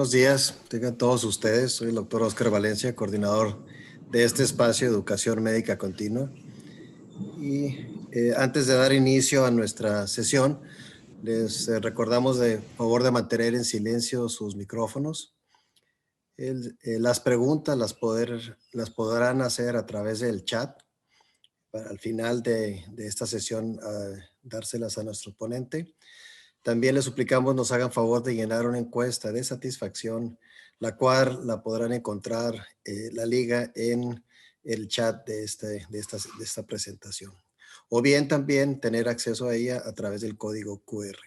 Buenos días, tengan todos ustedes. Soy el doctor Oscar Valencia, coordinador de este espacio de educación médica continua. Y antes de dar inicio a nuestra sesión, les recordamos de favor de mantener en silencio sus micrófonos. Las preguntas las podrán hacer a través del chat. Para al final de esta sesión, dárselas a nuestro ponente. También les suplicamos nos hagan favor de llenar una encuesta de satisfacción, la cual la podrán encontrar la liga en el chat de esta presentación. O bien también tener acceso a ella a través del código QR.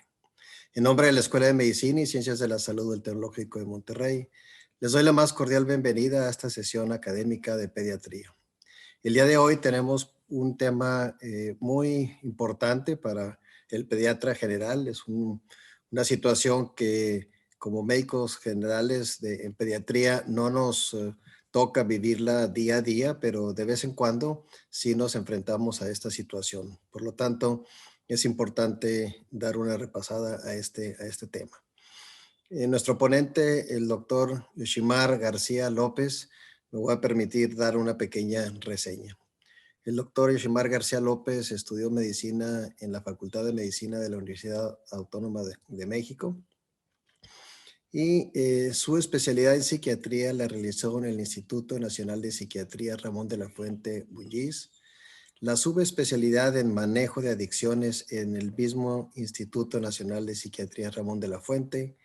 En nombre de la Escuela de Medicina y Ciencias de la Salud del Tecnológico de Monterrey, les doy la más cordial bienvenida a esta sesión académica de pediatría. El día de hoy tenemos un tema muy importante para el pediatra general. Es una situación que como médicos generales en pediatría no nos toca vivirla día a día, pero de vez en cuando sí nos enfrentamos a esta situación. Por lo tanto, es importante dar una repasada a este tema. Nuestro ponente, el doctor Yoshimar García López, me voy a permitir dar una pequeña reseña. El doctor Yoshimar García López estudió medicina en la Facultad de Medicina de la Universidad Autónoma de México y su especialidad en psiquiatría la realizó en el Instituto Nacional de Psiquiatría Ramón de la Fuente Bullis, la subespecialidad en manejo de adicciones en el mismo Instituto Nacional de Psiquiatría Ramón de la Fuente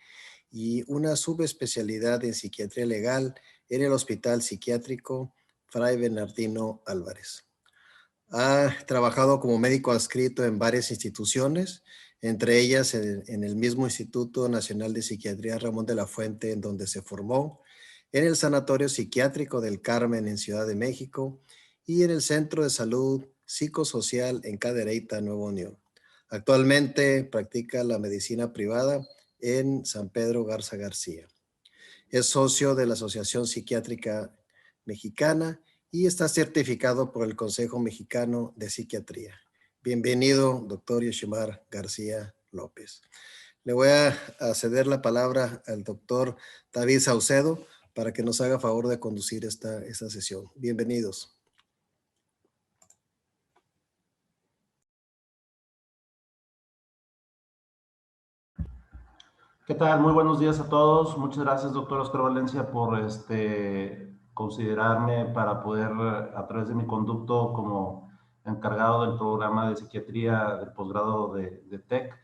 y una subespecialidad en psiquiatría legal en el Hospital Psiquiátrico Fray Bernardino Álvarez. Ha trabajado como médico adscrito en varias instituciones, entre ellas en el mismo Instituto Nacional de Psiquiatría Ramón de la Fuente, en donde se formó, en el Sanatorio Psiquiátrico del Carmen en Ciudad de México y en el Centro de Salud Psicosocial en Cadereyta, Nuevo Unión. Actualmente practica la medicina privada en San Pedro Garza García. Es socio de la Asociación Psiquiátrica Mexicana y está certificado por el Consejo Mexicano de Psiquiatría. Bienvenido, doctor Yoshimar García López. Le voy a ceder la palabra al doctor David Saucedo para que nos haga favor de conducir esta sesión. Bienvenidos. ¿Qué tal? Muy buenos días a todos. Muchas gracias, doctor Oscar Valencia, por considerarme para poder, a través de mi conducto como encargado del programa de psiquiatría del posgrado de TEC,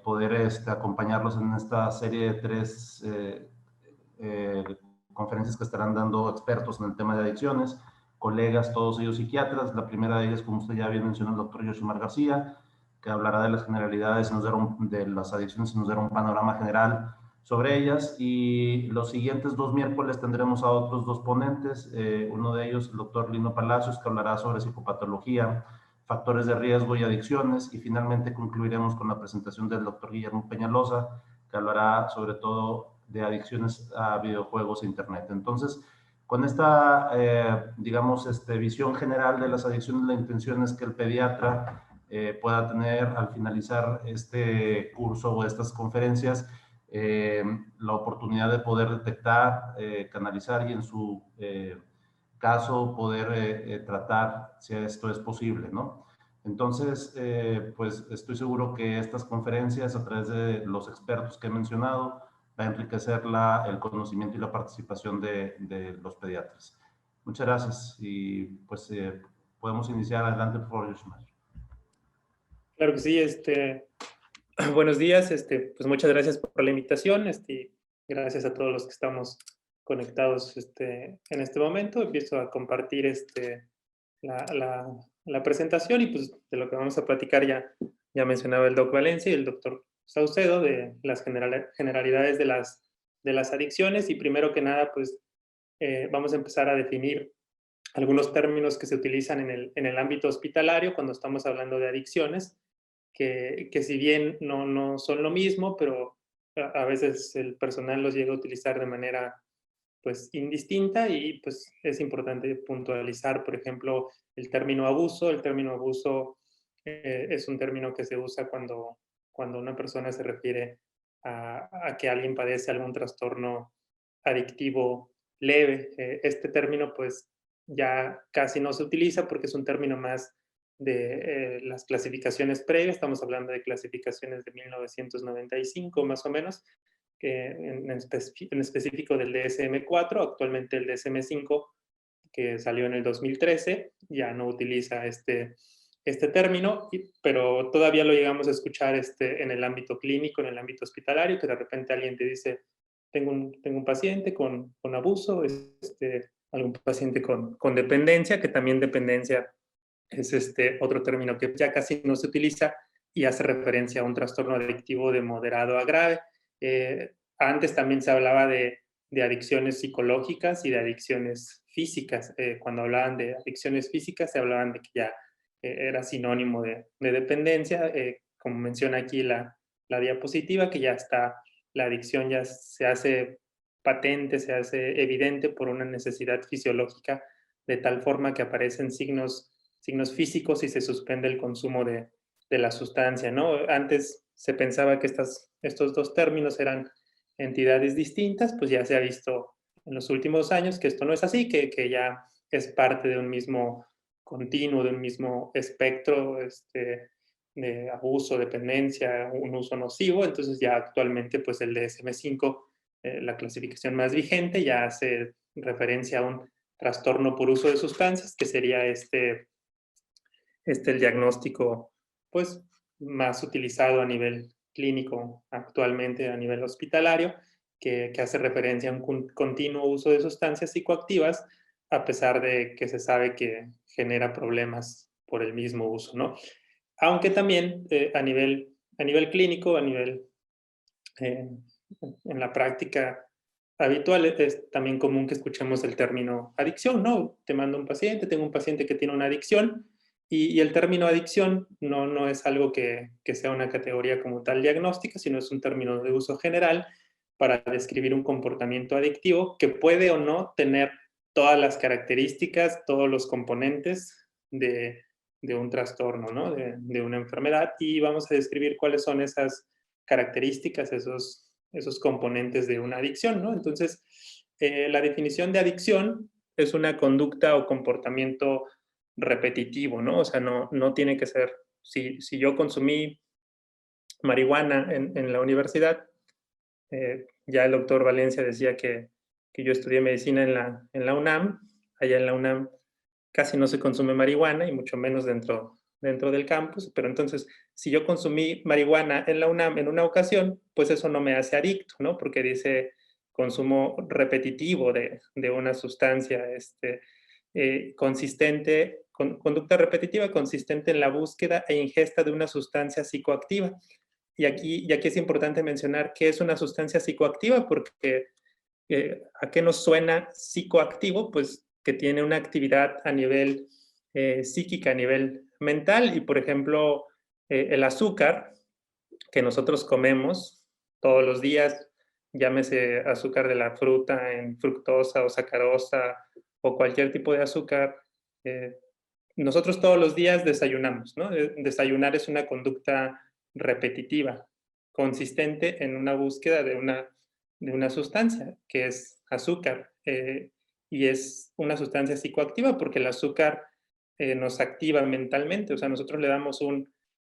poder acompañarlos en esta serie de 3 conferencias que estarán dando expertos en el tema de adicciones, colegas, todos ellos psiquiatras. La primera de ellas, como usted ya bien mencionó, el doctor Yoshimar García, que hablará de las generalidades, de las adicciones y nos dará un panorama general sobre ellas. Y los siguientes 2 miércoles tendremos a otros 2 ponentes, uno de ellos el doctor Lino Palacios, que hablará sobre psicopatología, factores de riesgo y adicciones, y finalmente concluiremos con la presentación del doctor Guillermo Peñalosa, que hablará sobre todo de adicciones a videojuegos e internet. Entonces, con esta, digamos, visión general de las adicciones, la intención es que el pediatra pueda tener al finalizar este curso o estas conferencias la oportunidad de poder detectar, canalizar y en su caso poder tratar si esto es posible, ¿no? Entonces, pues estoy seguro que estas conferencias a través de los expertos que he mencionado va a enriquecer el conocimiento y la participación de los pediatras. Muchas gracias y pues podemos iniciar. Adelante, por favor, Yoshimar. Claro que sí, buenos días, pues muchas gracias por la invitación, gracias a todos los que estamos conectados en este momento. Empiezo a compartir la presentación y pues de lo que vamos a platicar ya mencionaba el doc Valencia y el doctor Saucedo de las generalidades de las adicciones, y primero que nada pues vamos a empezar a definir algunos términos que se utilizan en el ámbito hospitalario cuando estamos hablando de adicciones, que si bien no son lo mismo, pero a veces el personal los llega a utilizar de manera pues indistinta, y pues es importante puntualizar, por ejemplo, el término abuso. El término abuso es un término que se usa cuando una persona se refiere a que alguien padece algún trastorno adictivo leve. Este término pues ya casi no se utiliza porque es un término más de las clasificaciones previas. Estamos hablando de clasificaciones de 1995 más o menos, que en específico del DSM-4, actualmente el DSM-5, que salió en el 2013, ya no utiliza este término, pero todavía lo llegamos a escuchar en el ámbito clínico, en el ámbito hospitalario, que de repente alguien te dice, tengo un paciente con abuso, algún paciente con dependencia, que también dependencia es otro término que ya casi no se utiliza y hace referencia a un trastorno adictivo de moderado a grave. Antes también se hablaba de adicciones psicológicas y de adicciones físicas. Cuando hablaban de adicciones físicas, se hablaban de que ya era sinónimo de dependencia. Como menciona aquí la diapositiva, que ya está, la adicción ya se hace patente, se hace evidente por una necesidad fisiológica, de tal forma que aparecen signos físicos y se suspende el consumo de la sustancia, ¿no? Antes se pensaba que estos dos términos eran entidades distintas, pues ya se ha visto en los últimos años que esto no es así, que ya es parte de un mismo continuo, de un mismo espectro de abuso, dependencia, un uso nocivo. Entonces ya actualmente pues el DSM-5, la clasificación más vigente, ya hace referencia a un trastorno por uso de sustancias, que sería el diagnóstico pues más utilizado a nivel clínico actualmente, a nivel hospitalario, que hace referencia a un continuo uso de sustancias psicoactivas, a pesar de que se sabe que genera problemas por el mismo uso, ¿no? Aunque también a nivel clínico, eh, en la práctica habitual, es también común que escuchemos el término adicción, ¿no? Te mando un paciente, tengo un paciente que tiene una adicción, y el término adicción no es algo que sea una categoría como tal diagnóstica, sino es un término de uso general para describir un comportamiento adictivo que puede o no tener todas las características, todos los componentes de un trastorno, ¿no? De una enfermedad, y vamos a describir cuáles son esas características, esos componentes de una adicción, ¿no? Entonces, la definición de adicción es una conducta o comportamiento repetitivo, ¿no? O sea, no tiene que ser, si yo consumí marihuana en la universidad, ya el doctor Valencia decía que yo estudié medicina en la UNAM. Allá en la UNAM casi no se consume marihuana, y mucho menos dentro del campus, pero entonces, si yo consumí marihuana en la UNAM en una ocasión, pues eso no me hace adicto, ¿no? Porque dice consumo repetitivo de una sustancia consistente, conducta repetitiva consistente en la búsqueda e ingesta de una sustancia psicoactiva. Y aquí es importante mencionar qué es una sustancia psicoactiva, porque ¿a qué nos suena psicoactivo? Pues que tiene una actividad a nivel psíquica, a nivel mental. Y por ejemplo, el azúcar que nosotros comemos todos los días, llámese azúcar de la fruta en fructosa o sacarosa o cualquier tipo de azúcar, nosotros todos los días desayunamos, ¿no? Desayunar es una conducta repetitiva, consistente en una búsqueda de una sustancia, que es azúcar, y es una sustancia psicoactiva porque el azúcar nos activa mentalmente. O sea, nosotros le damos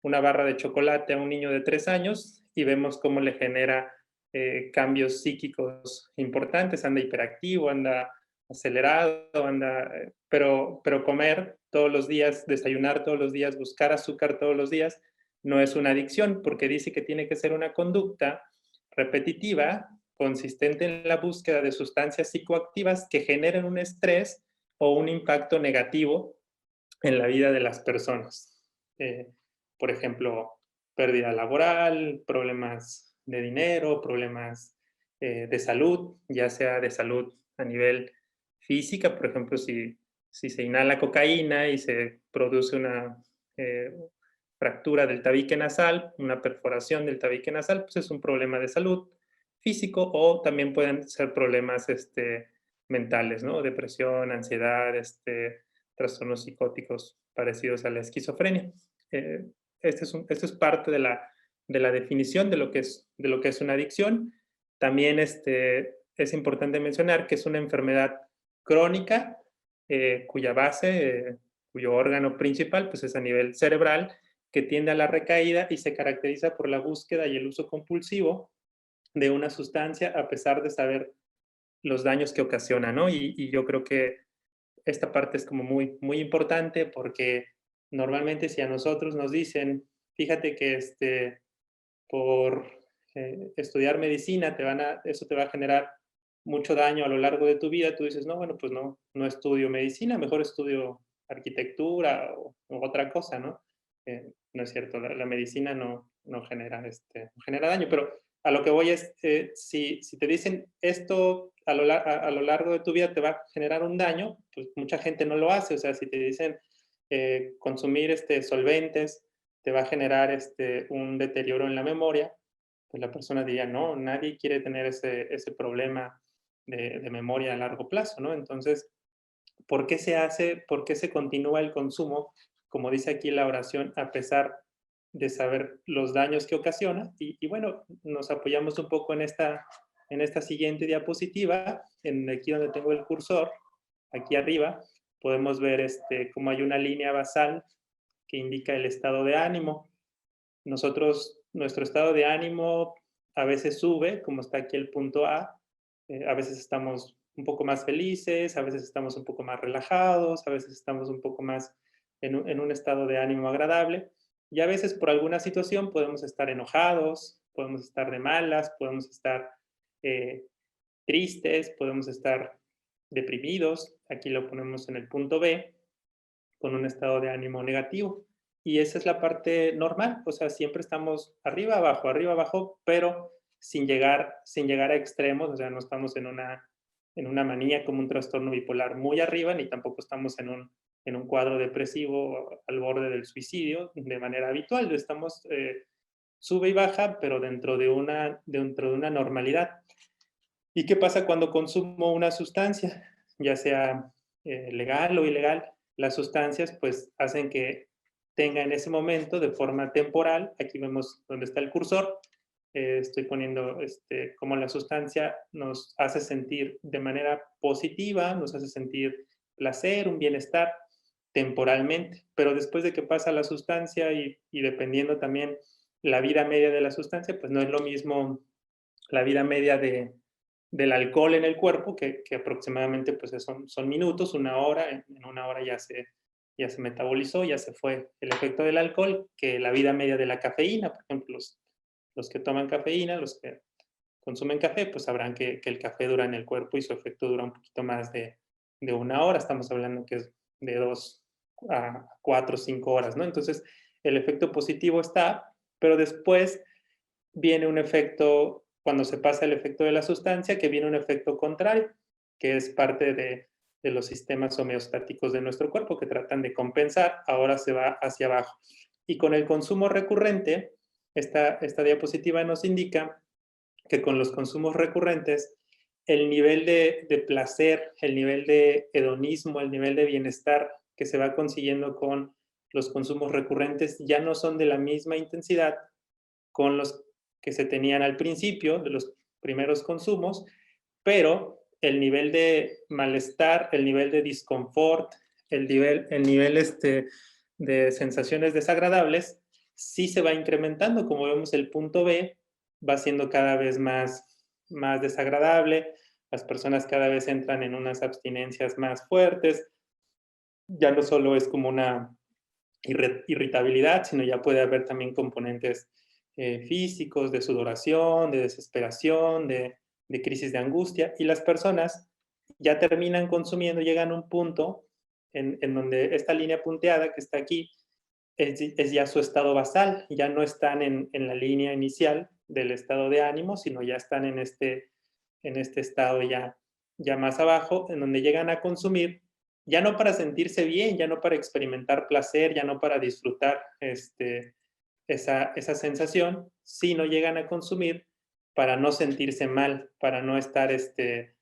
una barra de chocolate a un niño de 3 años y vemos cómo le genera cambios psíquicos importantes, anda hiperactivo, anda acelerado, pero comer todos los días, desayunar todos los días, buscar azúcar todos los días, no es una adicción, porque dice que tiene que ser una conducta repetitiva, consistente en la búsqueda de sustancias psicoactivas que generen un estrés o un impacto negativo en la vida de las personas. Por ejemplo, pérdida laboral, problemas de dinero, problemas de salud, ya sea de salud a nivel física. Por ejemplo, si se inhala cocaína y se produce una fractura del tabique nasal, una perforación del tabique nasal, pues es un problema de salud físico, o también pueden ser problemas mentales, ¿no? Depresión, ansiedad, trastornos psicóticos parecidos a la esquizofrenia. Esto es parte de la definición de lo que es una adicción. También es importante mencionar que es una enfermedad crónica cuya base, cuyo órgano principal pues es a nivel cerebral, que tiende a la recaída y se caracteriza por la búsqueda y el uso compulsivo de una sustancia a pesar de saber los daños que ocasiona, ¿no? Y yo creo que esta parte es como muy, muy importante porque normalmente si a nosotros nos dicen, fíjate que por estudiar medicina eso te va a generar mucho daño a lo largo de tu vida, tú dices, no, bueno, pues no estudio medicina, mejor estudio arquitectura o otra cosa, ¿no? No es cierto, la medicina no genera daño, pero a lo que voy es, si te dicen esto a lo largo de tu vida te va a generar un daño, pues mucha gente no lo hace, o sea, si te dicen consumir solventes te va a generar un deterioro en la memoria, pues la persona diría, no, nadie quiere tener ese problema de memoria a largo plazo, ¿no? Entonces, ¿por qué se hace, por qué se continúa el consumo, como dice aquí la oración, a pesar de saber los daños que ocasiona? Y bueno, nos apoyamos un poco en esta siguiente diapositiva, aquí donde tengo el cursor, aquí arriba, podemos ver cómo hay una línea basal que indica el estado de ánimo. Nuestro estado de ánimo a veces sube, como está aquí el punto A, a veces estamos un poco más felices, a veces estamos un poco más relajados, a veces estamos un poco más en un estado de ánimo agradable, y a veces por alguna situación podemos estar enojados, podemos estar de malas, podemos estar eh, tristes, podemos estar deprimidos, aquí lo ponemos en el punto B, con un estado de ánimo negativo. Y esa es la parte normal, o sea, siempre estamos arriba, abajo, pero sin llegar a extremos, o sea, no estamos en una manía como un trastorno bipolar muy arriba, ni tampoco estamos en un cuadro depresivo al borde del suicidio de manera habitual, estamos sube y baja, pero dentro de una normalidad. ¿Y qué pasa cuando consumo una sustancia, ya sea legal o ilegal? Las sustancias pues hacen que tenga en ese momento de forma temporal, aquí vemos donde está el cursor, estoy poniendo cómo la sustancia nos hace sentir de manera positiva, nos hace sentir placer, un bienestar temporalmente, pero después de que pasa la sustancia y dependiendo también la vida media de la sustancia, pues no es lo mismo la vida media del alcohol en el cuerpo, que aproximadamente pues son minutos, una hora, en una hora ya se metabolizó, ya se fue el efecto del alcohol, que la vida media de la cafeína, por ejemplo, los que toman cafeína, los que consumen café, pues sabrán que el café dura en el cuerpo y su efecto dura un poquito más de una hora, estamos hablando que es de 2 a 4 o 5 horas, ¿no? Entonces, el efecto positivo está, pero después viene un efecto, cuando se pasa el efecto de la sustancia, que viene un efecto contrario, que es parte de los sistemas homeostáticos de nuestro cuerpo que tratan de compensar, ahora se va hacia abajo. Y con el consumo recurrente, esta diapositiva nos indica que con los consumos recurrentes, el nivel de placer, el nivel de hedonismo, el nivel de bienestar que se va consiguiendo con los consumos recurrentes ya no son de la misma intensidad con los que se tenían al principio de los primeros consumos, pero el nivel de malestar, el nivel de disconfort, el nivel de sensaciones desagradables, sí se va incrementando. Como vemos, el punto B va siendo cada vez más desagradable, las personas cada vez entran en unas abstinencias más fuertes, ya no solo es como una irritabilidad, sino ya puede haber también componentes físicos, de sudoración, de desesperación, de crisis de angustia, y las personas ya terminan consumiendo, llegan a un punto en donde esta línea punteada que está aquí es ya su estado basal, ya no están en la línea inicial del estado de ánimo, sino ya están en este estado ya más abajo, en donde llegan a consumir, ya no para sentirse bien, ya no para experimentar placer, ya no para disfrutar esa sensación, sino llegan a consumir para no sentirse mal, para no estar en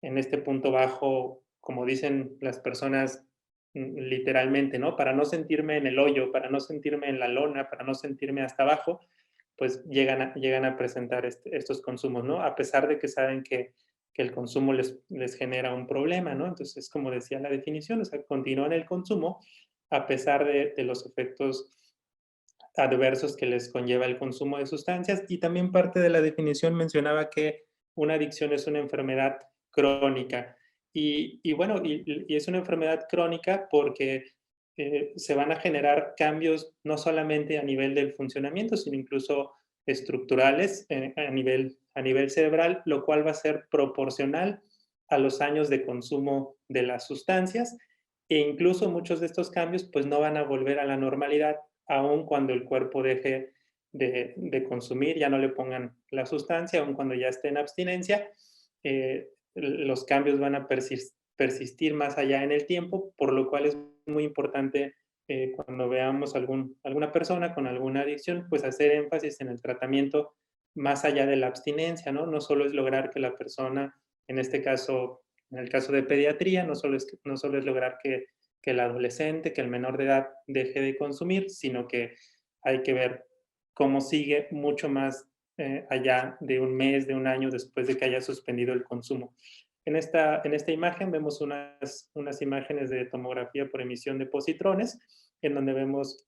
este punto bajo, como dicen las personas literalmente, ¿no? Para no sentirme en el hoyo, para no sentirme en la lona, para no sentirme hasta abajo, pues llegan a presentar estos consumos, ¿no? A pesar de que saben que el consumo les genera un problema, ¿no? Entonces, como decía la definición, o sea, continúan el consumo a pesar de los efectos adversos que les conlleva el consumo de sustancias. Y también parte de la definición mencionaba que una adicción es una enfermedad crónica. Y bueno, y es una enfermedad crónica porque se van a generar cambios no solamente a nivel del funcionamiento, sino incluso estructurales a nivel cerebral, lo cual va a ser proporcional a los años de consumo de las sustancias, e incluso muchos de estos cambios pues no van a volver a la normalidad aun cuando el cuerpo deje de consumir, ya no le pongan la sustancia, aun cuando ya esté en abstinencia, los cambios van a persistir más allá en el tiempo, por lo cual es muy importante cuando veamos alguna persona con alguna adicción, pues hacer énfasis en el tratamiento más allá de la abstinencia, ¿no? No solo es lograr que la persona, en este caso, en el caso de pediatría, no solo es lograr que el adolescente, que el menor de edad deje de consumir, sino que hay que ver cómo sigue mucho más allá de un mes, de un año después de que haya suspendido el consumo. En esta imagen vemos unas imágenes de tomografía por emisión de positrones, en donde vemos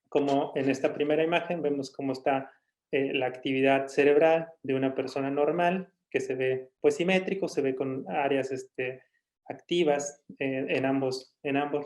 como en esta primera imagen vemos cómo está la actividad cerebral de una persona normal, que se ve pues simétrico, se ve con áreas activas en ambos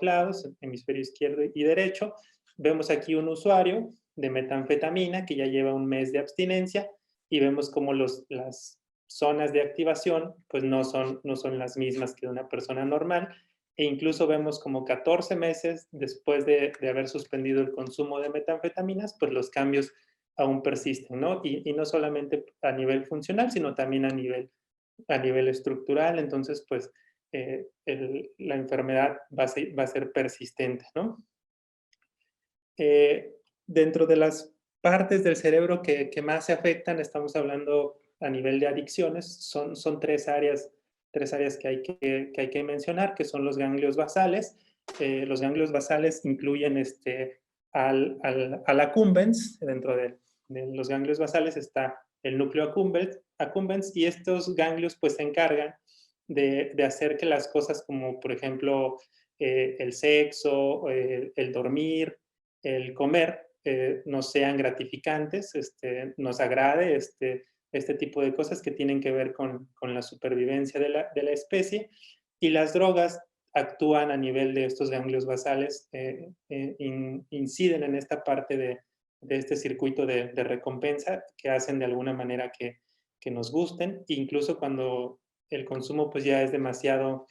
lados, hemisferio izquierdo y derecho. Vemos aquí un usuario de metanfetamina que ya lleva un mes de abstinencia y vemos como las zonas de activación pues no son las mismas que de una persona normal, e incluso vemos como 14 meses después de haber suspendido el consumo de metanfetaminas, pues los cambios aún persisten, ¿no? Y no solamente a nivel funcional, sino también a nivel estructural. Entonces, pues la enfermedad va a ser persistente, ¿no? Dentro de las partes del cerebro que más se afectan, estamos hablando a nivel de adicciones, son tres áreas que hay que mencionar, que son los ganglios basales. Los ganglios basales incluyen al accumbens. Dentro de los ganglios basales está el núcleo accumbens, y estos ganglios pues se encargan de hacer que las cosas como, por ejemplo, el sexo, el dormir, el comer, nos sean gratificantes, nos agrade este tipo de cosas que tienen que ver con la supervivencia de la especie. Y las drogas actúan a nivel de estos ganglios basales, inciden en esta parte de este circuito de recompensa, que hacen de alguna manera que nos gusten. Incluso cuando el consumo pues ya es demasiado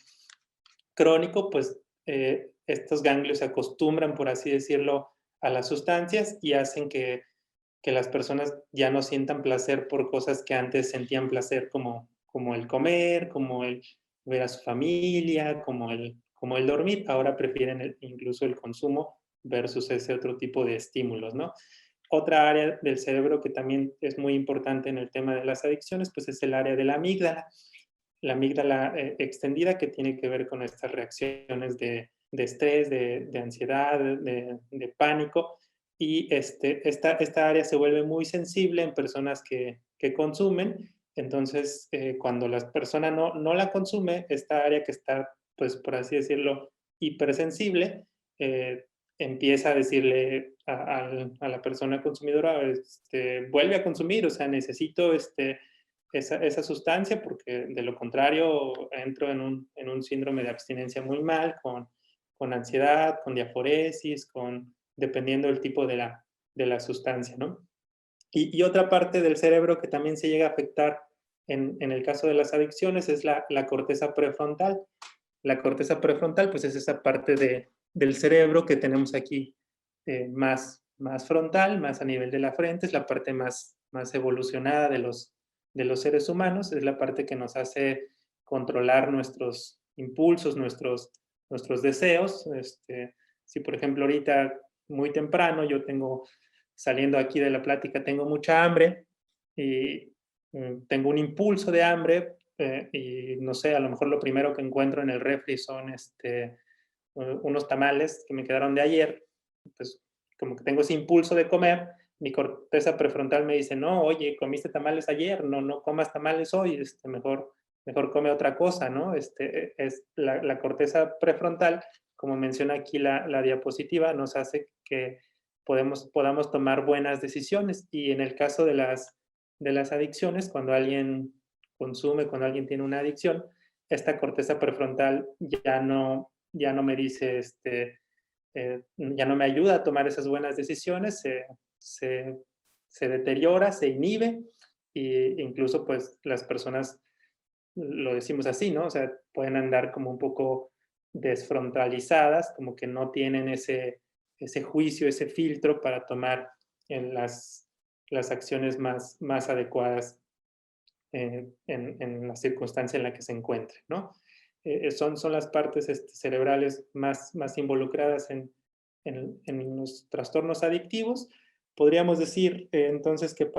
crónico, pues estos ganglios se acostumbran, por así decirlo, a las sustancias y hacen que las personas ya no sientan placer por cosas que antes sentían placer, como el comer, como el ver a su familia, como el dormir. Ahora prefieren incluso el consumo versus ese otro tipo de estímulos, ¿no? Otra área del cerebro que también es muy importante en el tema de las adicciones, pues es el área de la amígdala. La amígdala extendida, que tiene que ver con estas reacciones de estrés, de ansiedad, de pánico. Y esta área se vuelve muy sensible en personas que consumen. Entonces, cuando la persona no la consume, esta área que está, pues por así decirlo, hipersensible, empieza a decirle a la persona consumidora, vuelve a consumir, o sea, necesito esa sustancia, porque de lo contrario entro en un síndrome de abstinencia muy mal, con ansiedad, con diaforesis, dependiendo del tipo de la sustancia, ¿no? Y otra parte del cerebro que también se llega a afectar en el caso de las adicciones es la corteza prefrontal. La corteza prefrontal, pues es esa parte del cerebro que tenemos aquí más frontal, más a nivel de la frente, es la parte más evolucionada de los seres humanos, es la parte que nos hace controlar nuestros impulsos, nuestros deseos. Si por ejemplo ahorita muy temprano yo saliendo aquí de la plática, tengo mucha hambre y tengo un impulso de hambre, y no sé, a lo mejor lo primero que encuentro en el refri son unos tamales que me quedaron de ayer, pues como que tengo ese impulso de comer, mi corteza prefrontal me dice, no, oye, comiste tamales ayer, no comas tamales hoy, mejor come otra cosa, ¿no? Es la corteza prefrontal, como menciona aquí la diapositiva, nos hace que podamos tomar buenas decisiones. Y en el caso de las adicciones, cuando alguien consume, cuando alguien tiene una adicción, esta corteza prefrontal ya no me dice, ya no me ayuda a tomar esas buenas decisiones, se deteriora, se inhibe, e incluso pues las personas, lo decimos así, ¿no? O sea, pueden andar como un poco desfrontalizadas, como que no tienen ese juicio, ese filtro para tomar en las acciones más adecuadas en la circunstancia en la que se encuentre, ¿no? Son las partes cerebrales más involucradas en los trastornos adictivos. Podríamos decir entonces que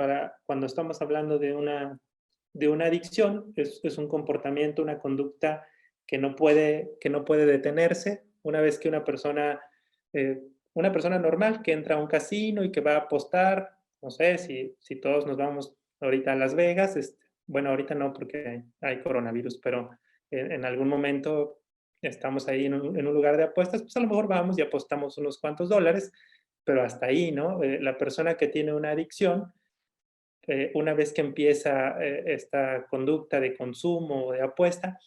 cuando estamos hablando de una adicción, es un comportamiento, una conducta que no puede detenerse. Una vez que una persona normal que entra a un casino y que va a apostar, no sé, si todos nos vamos ahorita a Las Vegas, bueno, ahorita no porque hay coronavirus, pero en algún momento estamos ahí en un lugar de apuestas, pues a lo mejor vamos y apostamos unos cuantos dólares, pero hasta ahí, ¿no? La persona que tiene una adicción, una vez que empieza esta conducta de consumo o de apuesta,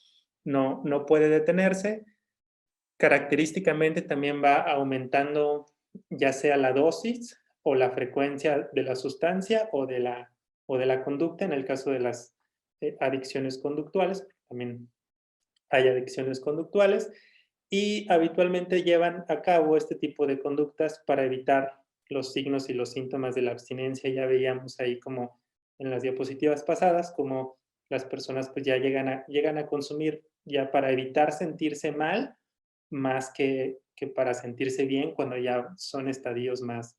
no puede detenerse. Característicamente también va aumentando ya sea la dosis o la frecuencia de la sustancia o de la conducta, en el caso de las adicciones conductuales. También hay adicciones conductuales y habitualmente llevan a cabo este tipo de conductas para evitar los signos y los síntomas de la abstinencia. Ya veíamos ahí como en las diapositivas pasadas, como las personas pues ya llegan a consumir ya para evitar sentirse mal, más que para sentirse bien cuando ya son estadios más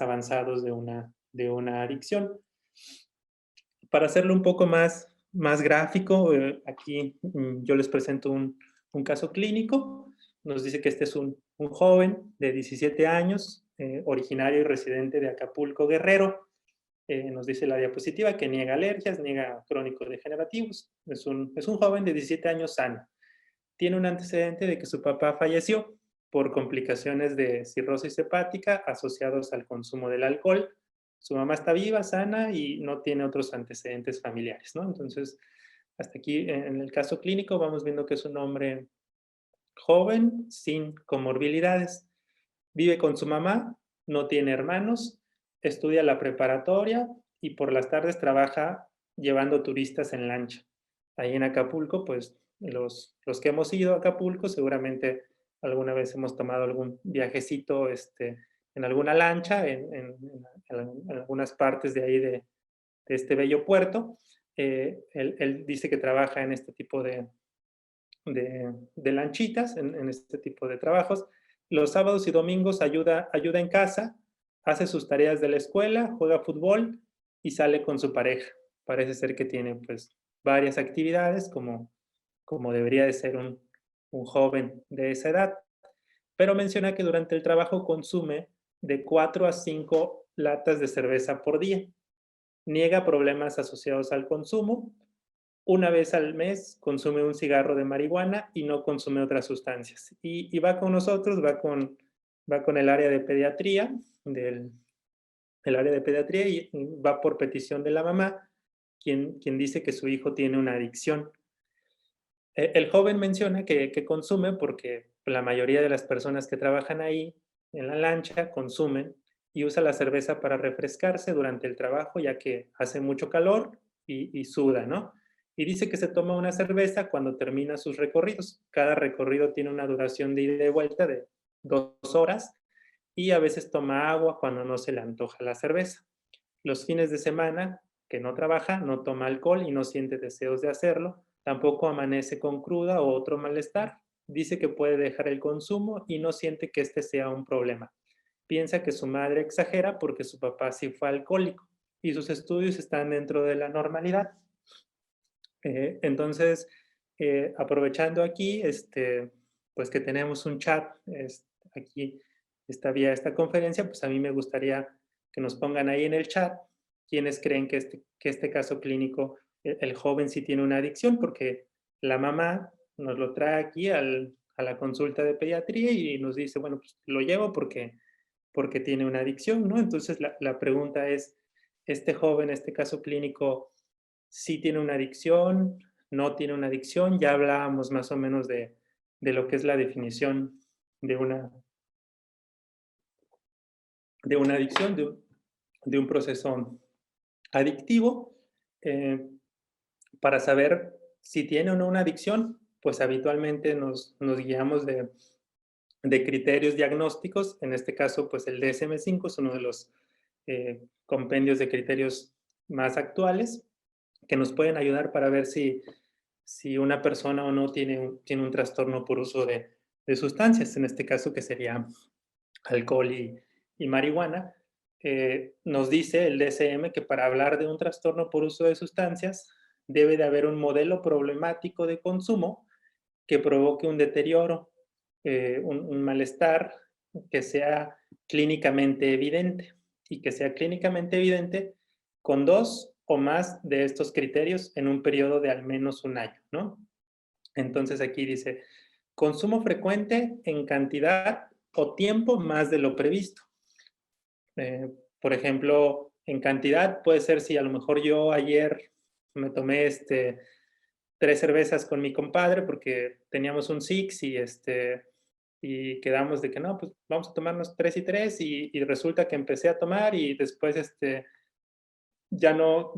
avanzados de una adicción. Para hacerlo un poco más gráfico, aquí yo les presento un caso clínico. Nos dice que este es un joven de 17 años, originario y residente de Acapulco, Guerrero. Nos dice la diapositiva que niega alergias, niega crónicos degenerativos. Es un joven de 17 años sano. Tiene un antecedente de que su papá falleció por complicaciones de cirrosis hepática asociados al consumo del alcohol. Su mamá está viva, sana y no tiene otros antecedentes familiares, ¿no? Entonces, hasta aquí en el caso clínico vamos viendo que es un hombre joven, sin comorbilidades. Vive con su mamá, no tiene hermanos, estudia la preparatoria y por las tardes trabaja llevando turistas en lancha. Ahí en Acapulco, pues los que hemos ido a Acapulco seguramente alguna vez hemos tomado algún viajecito en alguna lancha, en algunas partes de ahí de este bello puerto. Él dice que trabaja en este tipo de lanchitas, en este tipo de trabajos. Los sábados y domingos ayuda en casa, hace sus tareas de la escuela, juega fútbol y sale con su pareja. Parece ser que tiene pues varias actividades como debería de ser un joven de esa edad. Pero menciona que durante el trabajo consume de 4 a 5 latas de cerveza por día. Niega problemas asociados al consumo. Una vez al mes consume un cigarro de marihuana y no consume otras sustancias. Y va con nosotros, va con el área de pediatría, el área de pediatría, y va por petición de la mamá, quien dice que su hijo tiene una adicción. El joven menciona que consume porque la mayoría de las personas que trabajan ahí en la lancha consumen y usa la cerveza para refrescarse durante el trabajo, ya que hace mucho calor y suda, ¿no? Y dice que se toma una cerveza cuando termina sus recorridos. Cada recorrido tiene una duración de ida y vuelta de 2 horas y a veces toma agua cuando no se le antoja la cerveza. Los fines de semana que no trabaja, no toma alcohol y no siente deseos de hacerlo. Tampoco amanece con cruda o otro malestar. Dice que puede dejar el consumo y no siente que este sea un problema. Piensa que su madre exagera porque su papá sí fue alcohólico y sus estudios están dentro de la normalidad. Entonces, aprovechando aquí, pues que tenemos un chat aquí vía esta conferencia, pues a mí me gustaría que nos pongan ahí en el chat quiénes creen que este caso clínico, el joven sí tiene una adicción, porque la mamá nos lo trae aquí a la consulta de pediatría y nos dice, bueno, pues lo llevo porque tiene una adicción, ¿no? Entonces la pregunta es, ¿este joven, este caso clínico, sí tiene una adicción, no tiene una adicción? Ya hablábamos más o menos de lo que es la definición de una adicción, de un proceso adictivo. Para saber si tiene o no una adicción, pues habitualmente nos guiamos de criterios diagnósticos. En este caso, pues el DSM-5 es uno de los compendios de criterios más actuales que nos pueden ayudar para ver si una persona o no tiene un trastorno por uso de sustancias, en este caso que sería alcohol y marihuana. Nos dice el DSM que para hablar de un trastorno por uso de sustancias debe de haber un modelo problemático de consumo que provoque un deterioro, un malestar que sea clínicamente evidente, y que sea clínicamente evidente con 2 o más de estos criterios en un periodo de al menos un año, ¿no? Entonces aquí dice, consumo frecuente en cantidad o tiempo más de lo previsto. Por ejemplo, en cantidad puede ser si a lo mejor yo ayer me tomé 3 cervezas con mi compadre porque teníamos un six y quedamos de que no, pues vamos a tomarnos 3 y 3 y resulta que empecé a tomar y después ya no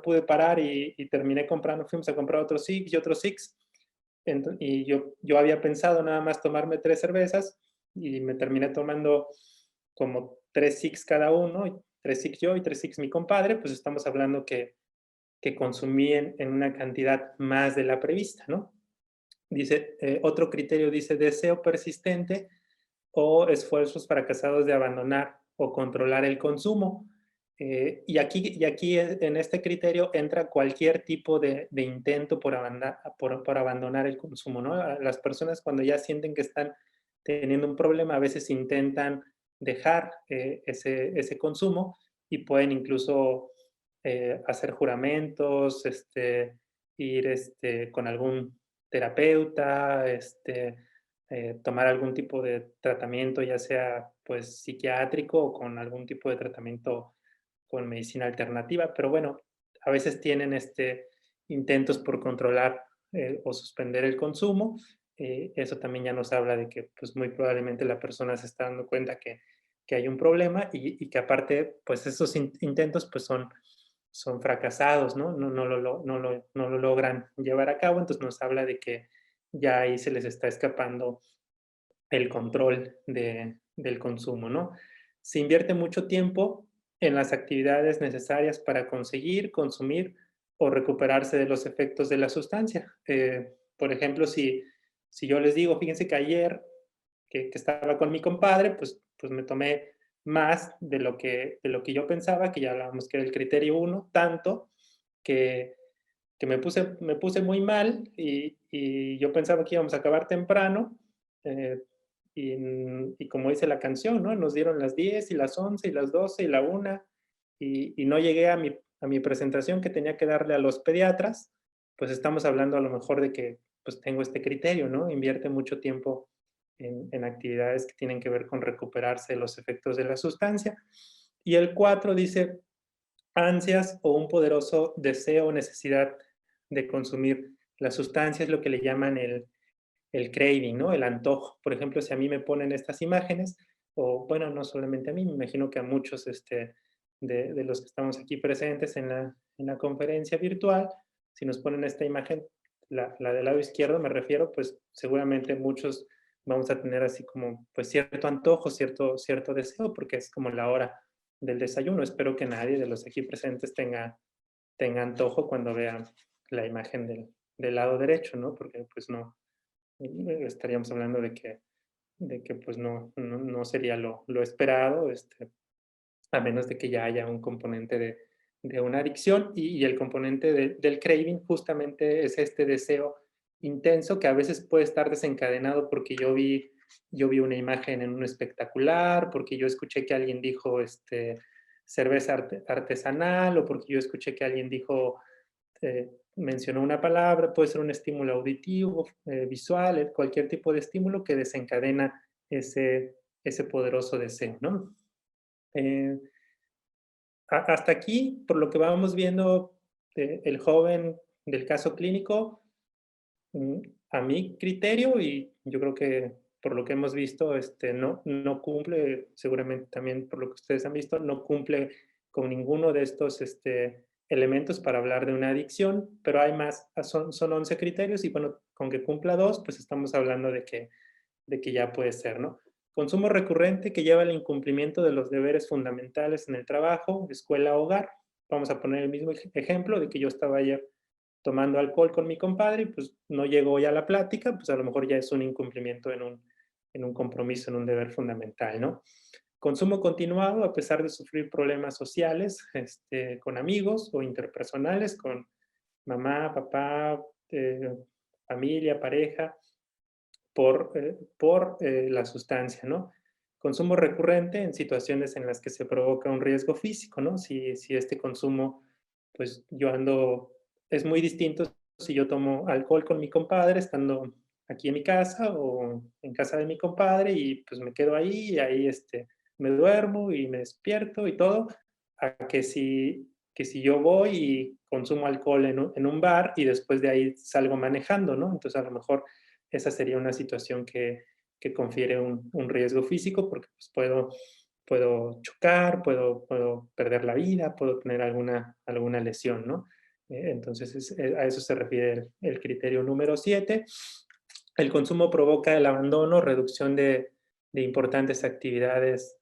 pude parar y terminé comprando, fuimos a comprar otro six y otro six. Y yo había pensado nada más tomarme 3 cervezas y me terminé tomando como 3 six cada uno, 3 six yo y 3 six mi compadre, pues estamos hablando que consumí en una cantidad más de la prevista, ¿no? Dice, otro criterio dice deseo persistente o esfuerzos fracasados de abandonar o controlar el consumo. Y aquí en este criterio entra cualquier tipo de intento por abandonar el consumo, ¿no? Las personas cuando ya sienten que están teniendo un problema, a veces intentan dejar ese consumo y pueden incluso hacer juramentos, ir con algún terapeuta, tomar algún tipo de tratamiento, ya sea pues psiquiátrico o con algún tipo de tratamiento con medicina alternativa, pero bueno, a veces tienen intentos por controlar o suspender el consumo. Eso también ya nos habla de que pues muy probablemente la persona se está dando cuenta que hay un problema y que aparte pues esos intentos pues son fracasados, ¿no? No lo logran llevar a cabo, entonces nos habla de que ya ahí se les está escapando el control del consumo, ¿no? Se invierte mucho tiempo en las actividades necesarias para conseguir, consumir o recuperarse de los efectos de la sustancia. Por ejemplo, si yo les digo, fíjense que ayer que estaba con mi compadre, pues me tomé más de lo que yo pensaba, que ya hablábamos que era el criterio 1, tanto que me puse muy mal y yo pensaba que íbamos a acabar temprano, y como dice la canción, ¿no? Nos dieron las 10 y las 11 y las 12 y la 1 y no llegué a mi presentación que tenía que darle a los pediatras, pues estamos hablando a lo mejor de que pues tengo este criterio, ¿no? Invierte mucho tiempo en actividades que tienen que ver con recuperarse de los efectos de la sustancia. Y el 4 dice ansias o un poderoso deseo o necesidad de consumir la sustancia, es lo que le llaman el craving, ¿no? El antojo. Por ejemplo, si a mí me ponen estas imágenes, o bueno, no solamente a mí, me imagino que a muchos de los que estamos aquí presentes en la conferencia virtual, si nos ponen esta imagen, la del lado izquierdo me refiero, pues seguramente muchos vamos a tener así como pues cierto antojo, cierto deseo, porque es como la hora del desayuno. Espero que nadie de los aquí presentes tenga antojo cuando vea la imagen del lado derecho, ¿no? Porque pues no, estaríamos hablando de que pues no sería lo esperado, a menos de que ya haya un componente de una adicción y el componente del craving justamente es este deseo intenso que a veces puede estar desencadenado porque yo vi una imagen en un espectacular, porque yo escuché que alguien dijo cerveza artesanal, o porque yo escuché que alguien dijo, mencionó una palabra, puede ser un estímulo auditivo, visual, cualquier tipo de estímulo que desencadena ese poderoso deseo, ¿no? Hasta aquí, por lo que vamos viendo, el joven del caso clínico, a mi criterio, y yo creo que por lo que hemos visto, no cumple, seguramente también por lo que ustedes han visto, no cumple con ninguno de estos elementos para hablar de una adicción, pero hay más, son 11 criterios y bueno, con que cumpla 2, pues estamos hablando de que ya puede ser, ¿no? Consumo recurrente que lleva al incumplimiento de los deberes fundamentales en el trabajo, escuela, hogar. Vamos a poner el mismo ejemplo de que yo estaba ayer tomando alcohol con mi compadre y pues no llegó hoy a la plática, pues a lo mejor ya es un incumplimiento en un compromiso, en un deber fundamental, ¿no? Consumo continuado a pesar de sufrir problemas sociales con amigos o interpersonales, con mamá, papá, familia, pareja, por la sustancia, ¿no? Consumo recurrente en situaciones en las que se provoca un riesgo físico, ¿no? Si este consumo, pues yo ando, es muy distinto si yo tomo alcohol con mi compadre estando aquí en mi casa o en casa de mi compadre y pues me quedo ahí y ahí me duermo y me despierto y todo, a que si yo voy y consumo alcohol en un bar y después de ahí salgo manejando, ¿no? Entonces a lo mejor esa sería una situación que confiere un riesgo físico porque pues, puedo chocar, puedo perder la vida, puedo tener alguna lesión, ¿no? Entonces, a eso se refiere el criterio número 7. El consumo provoca el abandono, reducción de importantes actividades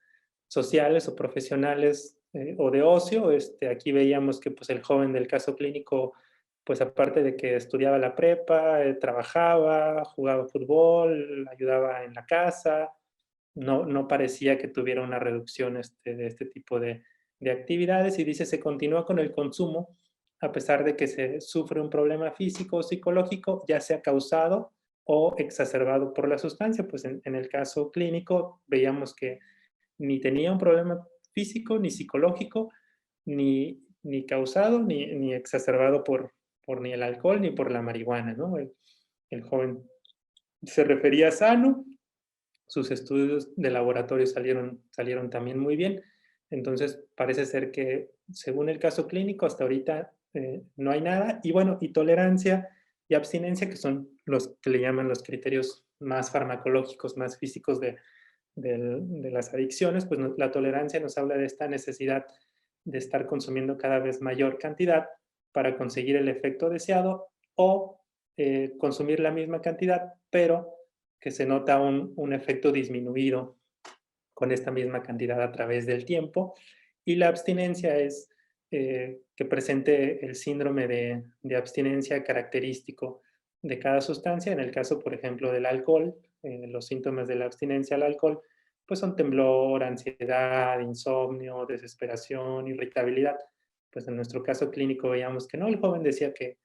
sociales o profesionales o de ocio. Aquí veíamos que pues, el joven del caso clínico pues aparte de que estudiaba la prepa, trabajaba, jugaba fútbol, ayudaba en la casa, no parecía que tuviera una reducción de este tipo de actividades y dice se continúa con el consumo a pesar de que se sufre un problema físico o psicológico, ya sea causado o exacerbado por la sustancia. Pues en el caso clínico veíamos que ni tenía un problema físico, ni psicológico, ni causado, ni exacerbado por ni el alcohol ni por la marihuana, ¿no? El joven se refería sano, sus estudios de laboratorio salieron también muy bien, entonces parece ser que según el caso clínico hasta ahorita no hay nada, y bueno, y tolerancia y abstinencia, que son los que le llaman los criterios más farmacológicos, más físicos de las adicciones, pues la tolerancia nos habla de esta necesidad de estar consumiendo cada vez mayor cantidad para conseguir el efecto deseado o consumir la misma cantidad, pero que se nota un efecto disminuido con esta misma cantidad a través del tiempo. Y la abstinencia es que presente el síndrome de abstinencia característico de cada sustancia. En el caso, por ejemplo, del alcohol, los síntomas de la abstinencia al alcohol, pues son temblor, ansiedad, insomnio, desesperación, irritabilidad. Pues en nuestro caso clínico veíamos que no, el joven decía que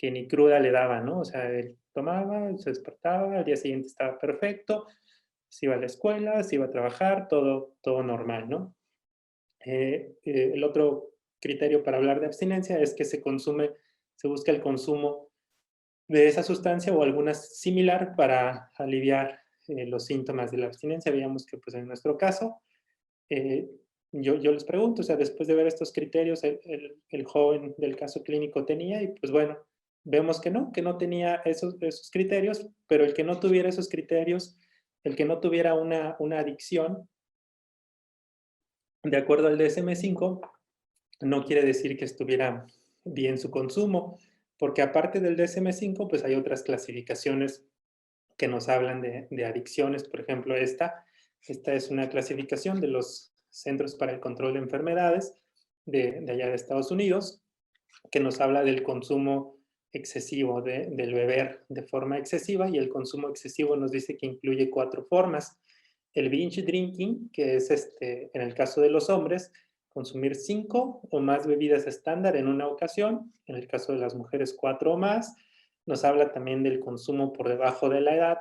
ni cruda le daba, ¿no? O sea, él tomaba, se despertaba, al día siguiente estaba perfecto, se iba a la escuela, se iba a trabajar, todo normal, ¿no? El otro criterio para hablar de abstinencia es que se busca el consumo de esa sustancia o alguna similar para aliviar los síntomas de la abstinencia. Veíamos que pues en nuestro caso, eh, yo les pregunto, o sea, después de ver estos criterios, el joven del caso clínico tenía y pues bueno, vemos que no tenía esos criterios, pero el que no tuviera esos criterios, el que no tuviera una adicción, de acuerdo al DSM-5, no quiere decir que estuviera bien su consumo, porque aparte del DSM-5, pues hay otras clasificaciones que nos hablan de adicciones. Por ejemplo, esta es una clasificación de los Centros para el Control de Enfermedades de allá de Estados Unidos, que nos habla del consumo excesivo, del beber de forma excesiva, y el consumo excesivo nos dice que incluye 4 formas. El binge drinking, que es en el caso de los hombres, consumir 5 o más bebidas estándar en una ocasión, en el caso de las mujeres 4 o más, nos habla también del consumo por debajo de la edad.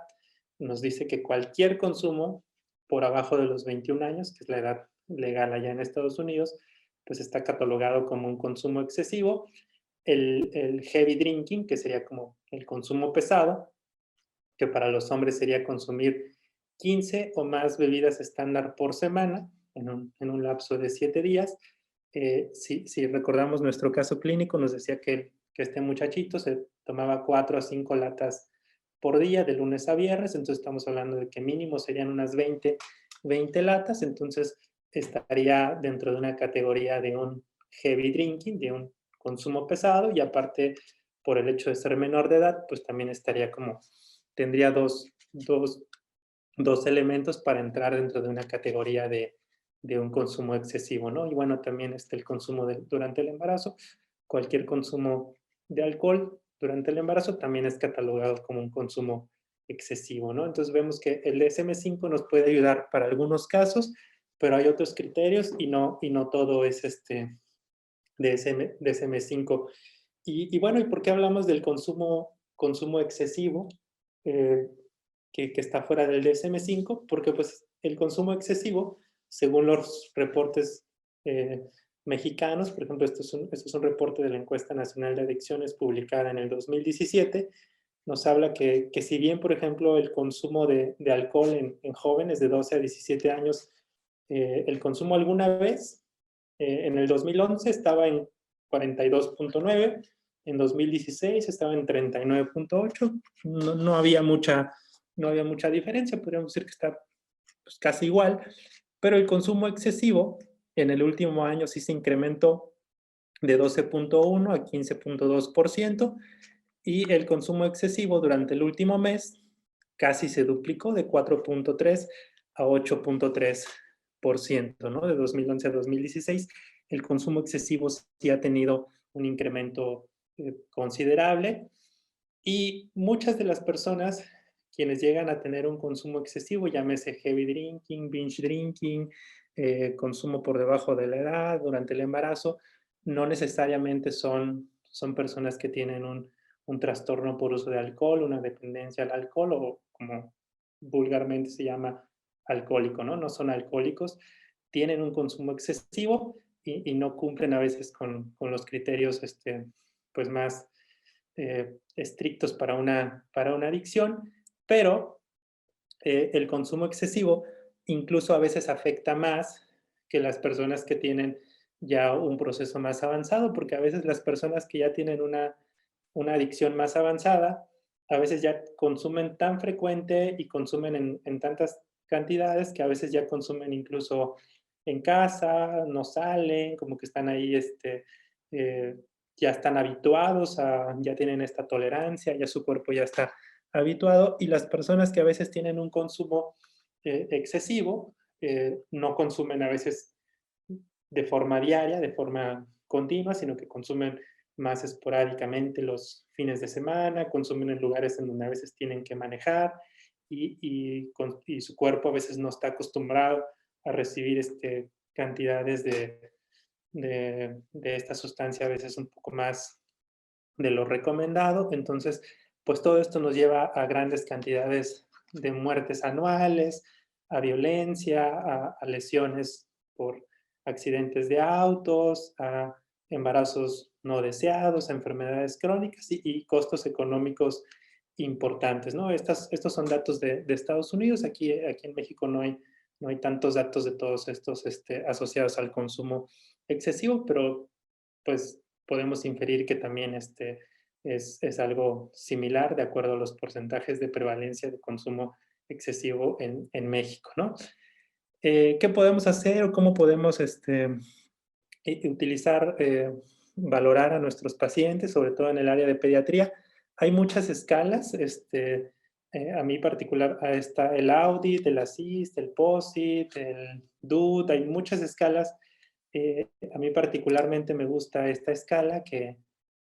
Nos dice que cualquier consumo por abajo de los 21 años, que es la edad legal allá en Estados Unidos, pues está catalogado como un consumo excesivo. El heavy drinking, que sería como el consumo pesado, que para los hombres sería consumir 15 o más bebidas estándar por semana en un lapso de 7 días. Si recordamos nuestro caso clínico, nos decía que este muchachito se tomaba 4 a 5 latas por día, de lunes a viernes, entonces estamos hablando de que mínimo serían unas 20 latas, entonces estaría dentro de una categoría de un heavy drinking, de un consumo pesado, y aparte, por el hecho de ser menor de edad, pues también estaría como, tendría dos elementos para entrar dentro de una categoría de un consumo excesivo, ¿no? Y bueno, también el consumo durante el embarazo. Cualquier consumo de alcohol durante el embarazo también es catalogado como un consumo excesivo, ¿no? Entonces vemos que el DSM-5 nos puede ayudar para algunos casos, pero hay otros criterios y no todo es DSM-5. Y bueno, ¿y por qué hablamos del consumo excesivo? Eh, que está fuera del DSM-5, porque pues el consumo excesivo, según los reportes mexicanos, por ejemplo, esto es un reporte de la Encuesta Nacional de Adicciones publicada en el 2017, nos habla que si bien, por ejemplo, el consumo de alcohol en jóvenes de 12 a 17 años, el consumo alguna vez, en el 2011 estaba en 42.9, en 2016 estaba en 39.8, no había mucha diferencia, podríamos decir que está pues, casi igual, pero el consumo excesivo en el último año sí se incrementó de 12.1 a 15.2%, y el consumo excesivo durante el último mes casi se duplicó de 4.3 a 8.3%, ¿no? De 2011 a 2016, el consumo excesivo sí ha tenido un incremento considerable, y muchas de las personas quienes llegan a tener un consumo excesivo, llámese heavy drinking, binge drinking, consumo por debajo de la edad, durante el embarazo, no necesariamente son personas que tienen un trastorno por uso de alcohol, una dependencia al alcohol, o como vulgarmente se llama alcohólico, ¿no? No son alcohólicos, tienen un consumo excesivo y no cumplen a veces con los criterios pues más estrictos para una adicción, pero el consumo excesivo incluso a veces afecta más que las personas que tienen ya un proceso más avanzado, porque a veces las personas que ya tienen una adicción más avanzada, a veces ya consumen tan frecuente y consumen en tantas cantidades que a veces ya consumen incluso en casa, no salen, como que están ahí, eh, ya están habituados, ya tienen esta tolerancia, ya su cuerpo ya está habituado, y las personas que a veces tienen un consumo excesivo, no consumen a veces de forma diaria, de forma continua, sino que consumen más esporádicamente los fines de semana, consumen en lugares en donde a veces tienen que manejar, y su cuerpo a veces no está acostumbrado a recibir cantidades de esta sustancia, a veces un poco más de lo recomendado. Entonces, pues todo esto nos lleva a grandes cantidades de muertes anuales, a violencia, a lesiones por accidentes de autos, a embarazos no deseados, a enfermedades crónicas y costos económicos importantes, ¿no? Estos son datos de Estados Unidos. Aquí en México no hay tantos datos de todos estos asociados al consumo excesivo, pero pues podemos inferir que también es algo similar de acuerdo a los porcentajes de prevalencia de consumo excesivo en México, ¿no? ¿Qué podemos hacer o cómo podemos utilizar, valorar a nuestros pacientes, sobre todo en el área de pediatría? Hay muchas escalas. A mí particular está el Audit, el ASIST, el POSIT, el DUT, hay muchas escalas. A mí particularmente me gusta esta escala que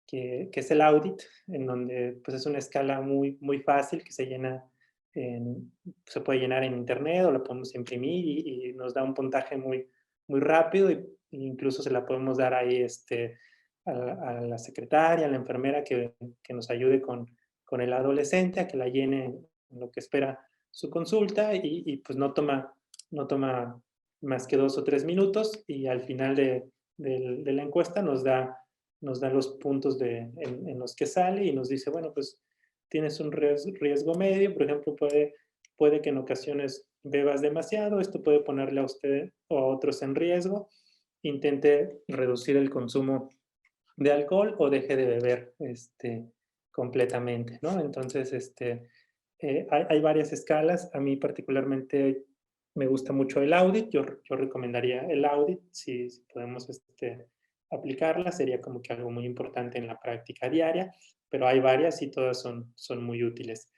es el Audit, en donde pues es una escala muy, muy fácil que se puede llenar en internet o la podemos imprimir y nos da un puntaje muy, muy rápido, e incluso se la podemos dar ahí a la secretaria, a la enfermera que nos ayude con con el adolescente a que la llene en lo que espera su consulta y pues no toma más que 2 o 3 minutos y al final de la encuesta nos da los puntos en los que sale y nos dice, bueno, pues tienes un riesgo medio, por ejemplo, puede que en ocasiones bebas demasiado, esto puede ponerle a usted o a otros en riesgo, intente reducir el consumo de alcohol o deje de beber completamente, ¿no? Entonces, hay varias escalas. A mí particularmente me gusta mucho el audit. Yo recomendaría el audit si podemos aplicarla. Sería como que algo muy importante en la práctica diaria, pero hay varias y todas son muy útiles.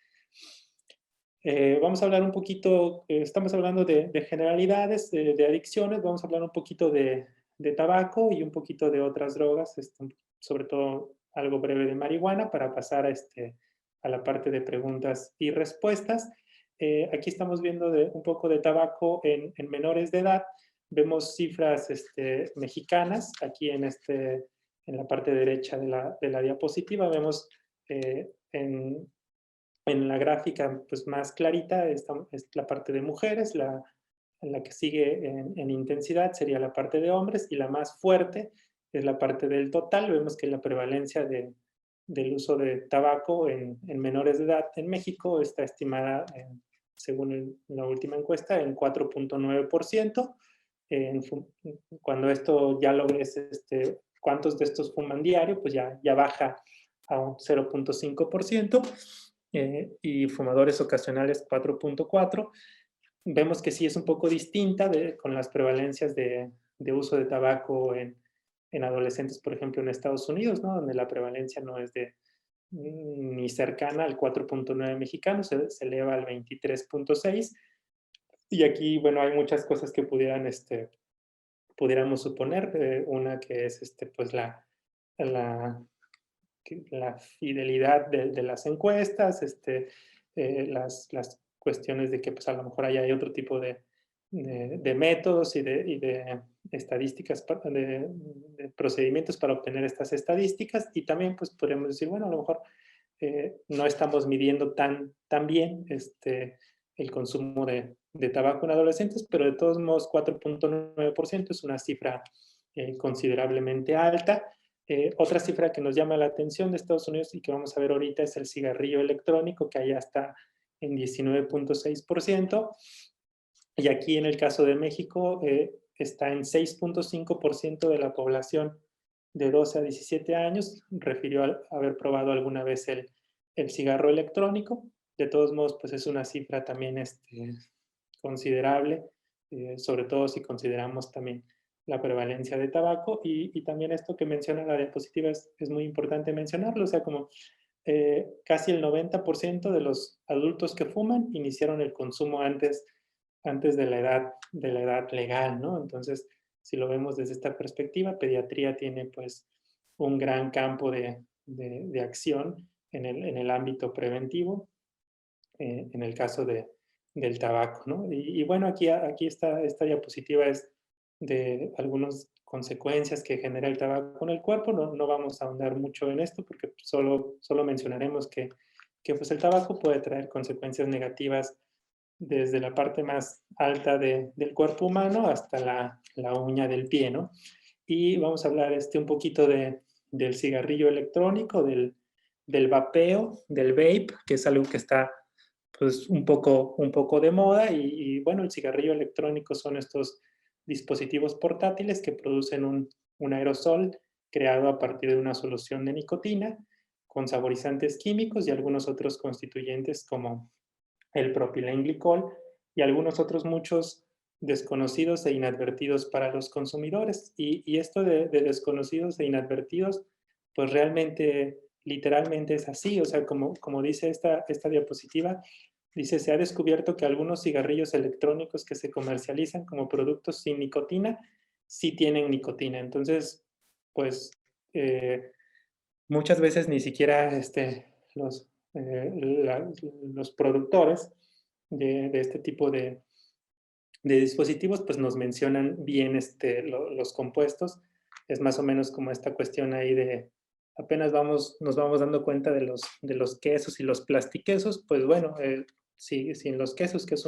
Vamos a hablar un poquito, estamos hablando de generalidades, de adicciones, vamos a hablar un poquito de tabaco y un poquito de otras drogas, sobre todo algo breve de marihuana para pasar a la parte de preguntas y respuestas. Aquí estamos viendo un poco de tabaco en menores de edad. Vemos cifras mexicanas, aquí en la parte derecha de la diapositiva, vemos en la gráfica pues, más clarita es la parte de mujeres, la que sigue en intensidad sería la parte de hombres y la más fuerte es la parte del total. Vemos que la prevalencia del uso de tabaco en menores de edad en México está estimada, según la última encuesta, en 4.9%. Cuando esto ya lo ves, cuántos de estos fuman diario, pues ya baja a un 0.5%. Y fumadores ocasionales 4.4. Vemos que sí es un poco distinta con las prevalencias de uso de tabaco en adolescentes, por ejemplo, en Estados Unidos, ¿no? Donde la prevalencia no es ni cercana al 4.9 mexicano, se eleva al 23.6. Y aquí, bueno, hay muchas cosas que pudiéramos suponer. Una que es pues la fidelidad de las encuestas, las cuestiones de que pues, a lo mejor hay otro tipo de métodos y de estadísticas, de procedimientos para obtener estas estadísticas, y también pues podríamos decir, bueno, a lo mejor no estamos midiendo tan bien el consumo de tabaco en adolescentes, pero de todos modos 4.9% es una cifra considerablemente alta. Otra cifra que nos llama la atención de Estados Unidos y que vamos a ver ahorita es el cigarrillo electrónico, que allá está en 19.6%. Y aquí en el caso de México está en 6.5% de la población de 12 a 17 años. Refirió a haber probado alguna vez el cigarro electrónico. De todos modos, pues es una cifra también considerable, sobre todo si consideramos también la prevalencia de tabaco y también esto que menciona la diapositiva es muy importante mencionarlo, o sea, como casi el 90% de los adultos que fuman iniciaron el consumo antes de la edad legal, ¿no? Entonces, si lo vemos desde esta perspectiva, pediatría tiene pues un gran campo de acción en el ámbito preventivo, en el caso del tabaco, ¿no? Y bueno, aquí esta diapositiva es de algunas consecuencias que genera el tabaco en el cuerpo. No vamos a ahondar mucho en esto porque solo mencionaremos que pues el tabaco puede traer consecuencias negativas desde la parte más alta del cuerpo humano hasta la uña del pie, ¿no? Y vamos a hablar un poquito del cigarrillo electrónico, del vapeo, del vape, que es algo que está pues un poco de moda y bueno, el cigarrillo electrónico son estos dispositivos portátiles que producen un aerosol creado a partir de una solución de nicotina con saborizantes químicos y algunos otros constituyentes como el propilenglicol y algunos otros muchos desconocidos e inadvertidos para los consumidores. Y esto de desconocidos e inadvertidos, pues realmente, literalmente es así. O sea, como dice esta diapositiva, dice, se ha descubierto que algunos cigarrillos electrónicos que se comercializan como productos sin nicotina, sí tienen nicotina. Entonces, pues, muchas veces ni siquiera los productores de este tipo de dispositivos pues nos mencionan bien los compuestos. Es más o menos como esta cuestión ahí de apenas nos vamos dando cuenta de los quesos y los plastiquesos, pues bueno, si en los quesos, que es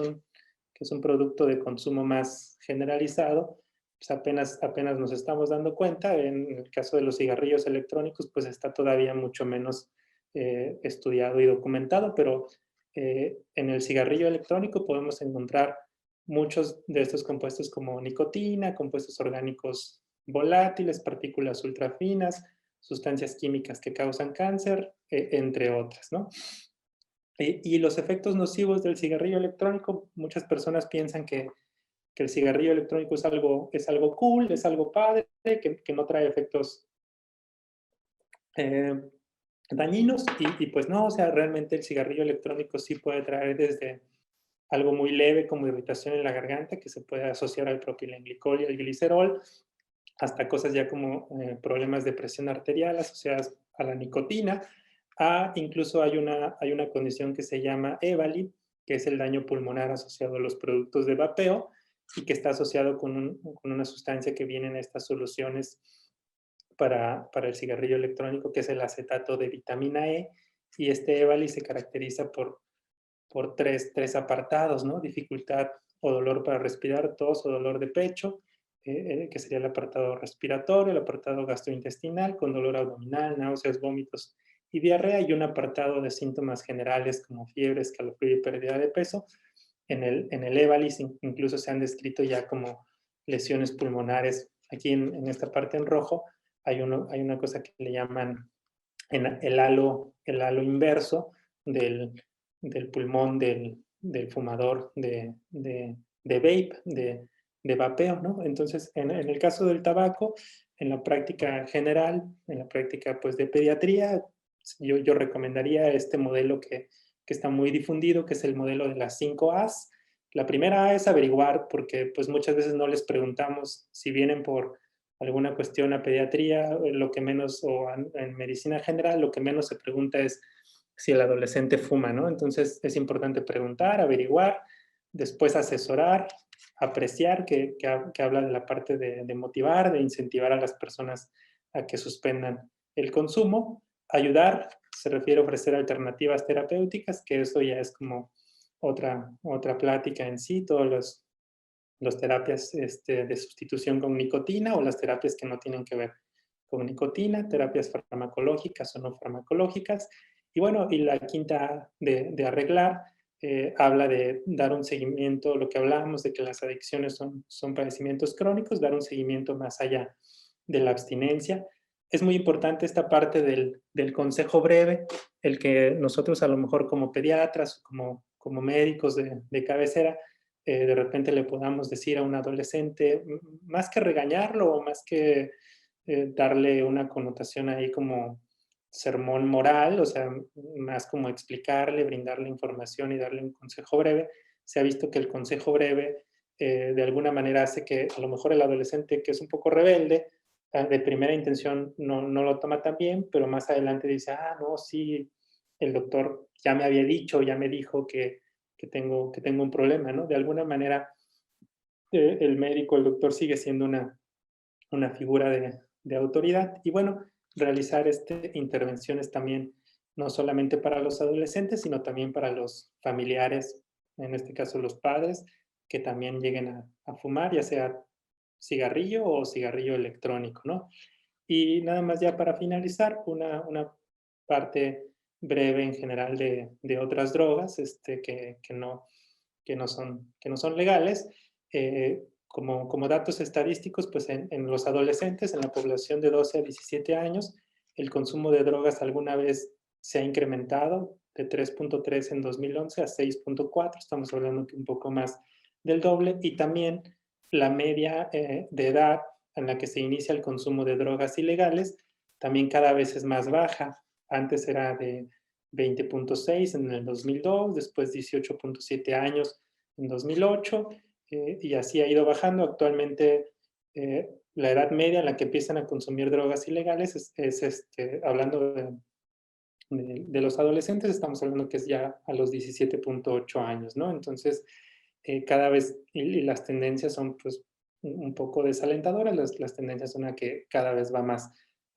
un producto de consumo más generalizado, pues apenas nos estamos dando cuenta. En el caso de los cigarrillos electrónicos, pues está todavía mucho menos estudiado y documentado, pero en el cigarrillo electrónico podemos encontrar muchos de estos compuestos como nicotina, compuestos orgánicos volátiles, partículas ultrafinas, sustancias químicas que causan cáncer, entre otras, ¿no? Y los efectos nocivos del cigarrillo electrónico, muchas personas piensan que el cigarrillo electrónico es algo cool, es algo padre, que no trae efectos eh, dañinos, y pues no, o sea, realmente el cigarrillo electrónico sí puede traer desde algo muy leve como irritación en la garganta, que se puede asociar al propilenglicol y al glicerol, hasta cosas ya como problemas de presión arterial asociadas a la nicotina, incluso hay una condición que se llama EVALI, que es el daño pulmonar asociado a los productos de vapeo y que está asociado con una sustancia que viene en estas soluciones para el cigarrillo electrónico, que es el acetato de vitamina E, y este EVALI se caracteriza por tres apartados, ¿no? Dificultad o dolor para respirar, tos o dolor de pecho, que sería el apartado respiratorio, el apartado gastrointestinal, con dolor abdominal, náuseas, vómitos y diarrea, y un apartado de síntomas generales como fiebre, escalofrío y pérdida de peso. En el EVALIS incluso se han descrito ya como lesiones pulmonares. Aquí en esta parte en rojo hay una cosa que le llaman el halo inverso del pulmón del fumador de vape, de vapeo, ¿no? Entonces, en el caso del tabaco, en la práctica general, en la práctica pues de pediatría, yo recomendaría este modelo que está muy difundido, que es el modelo de las 5 A's. La primera A es averiguar, porque pues muchas veces no les preguntamos si vienen por alguna cuestión a pediatría, lo que menos, o en medicina general, lo que menos se pregunta es si el adolescente fuma, ¿no? Entonces es importante preguntar, averiguar, después asesorar, apreciar, que habla de la parte de motivar, de incentivar a las personas a que suspendan el consumo, ayudar, se refiere a ofrecer alternativas terapéuticas, que eso ya es como otra plática en sí, todos las terapias de sustitución con nicotina o las terapias que no tienen que ver con nicotina, terapias farmacológicas o no farmacológicas. Y bueno, y la quinta de arreglar, habla de dar un seguimiento, lo que hablábamos de que las adicciones son padecimientos crónicos, dar un seguimiento más allá de la abstinencia. Es muy importante esta parte del consejo breve, el que nosotros a lo mejor como pediatras, como médicos de cabecera, de repente le podamos decir a un adolescente, más que regañarlo o más que darle una connotación ahí como sermón moral, o sea, más como explicarle, brindarle información y darle un consejo breve. Se ha visto que el consejo breve de alguna manera hace que a lo mejor el adolescente que es un poco rebelde, de primera intención no lo toma tan bien, pero más adelante dice, no, sí, el doctor ya me había dicho, ya me dijo que tengo un problema, ¿no? De alguna manera, el médico, el doctor sigue siendo una figura de autoridad. Y bueno, realizar intervenciones también, no solamente para los adolescentes, sino también para los familiares, en este caso los padres, que también lleguen a fumar, ya sea cigarrillo o cigarrillo electrónico, ¿no? Y nada más ya para finalizar, una parte breve en general de otras drogas que no son legales. Como datos estadísticos, pues en los adolescentes, en la población de 12 a 17 años, el consumo de drogas alguna vez se ha incrementado de 3.3 en 2011 a 6.4, estamos hablando que un poco más del doble, y también la media de edad en la que se inicia el consumo de drogas ilegales también cada vez es más baja. Antes era de 20.6 en el 2002, después 18.7 años en 2008, y así ha ido bajando. Actualmente, la edad media en la que empiezan a consumir drogas ilegales hablando de los adolescentes, estamos hablando que es ya a los 17.8 años, ¿no? Entonces, cada vez, y las tendencias son pues un poco desalentadoras, las tendencias son a que cada vez va más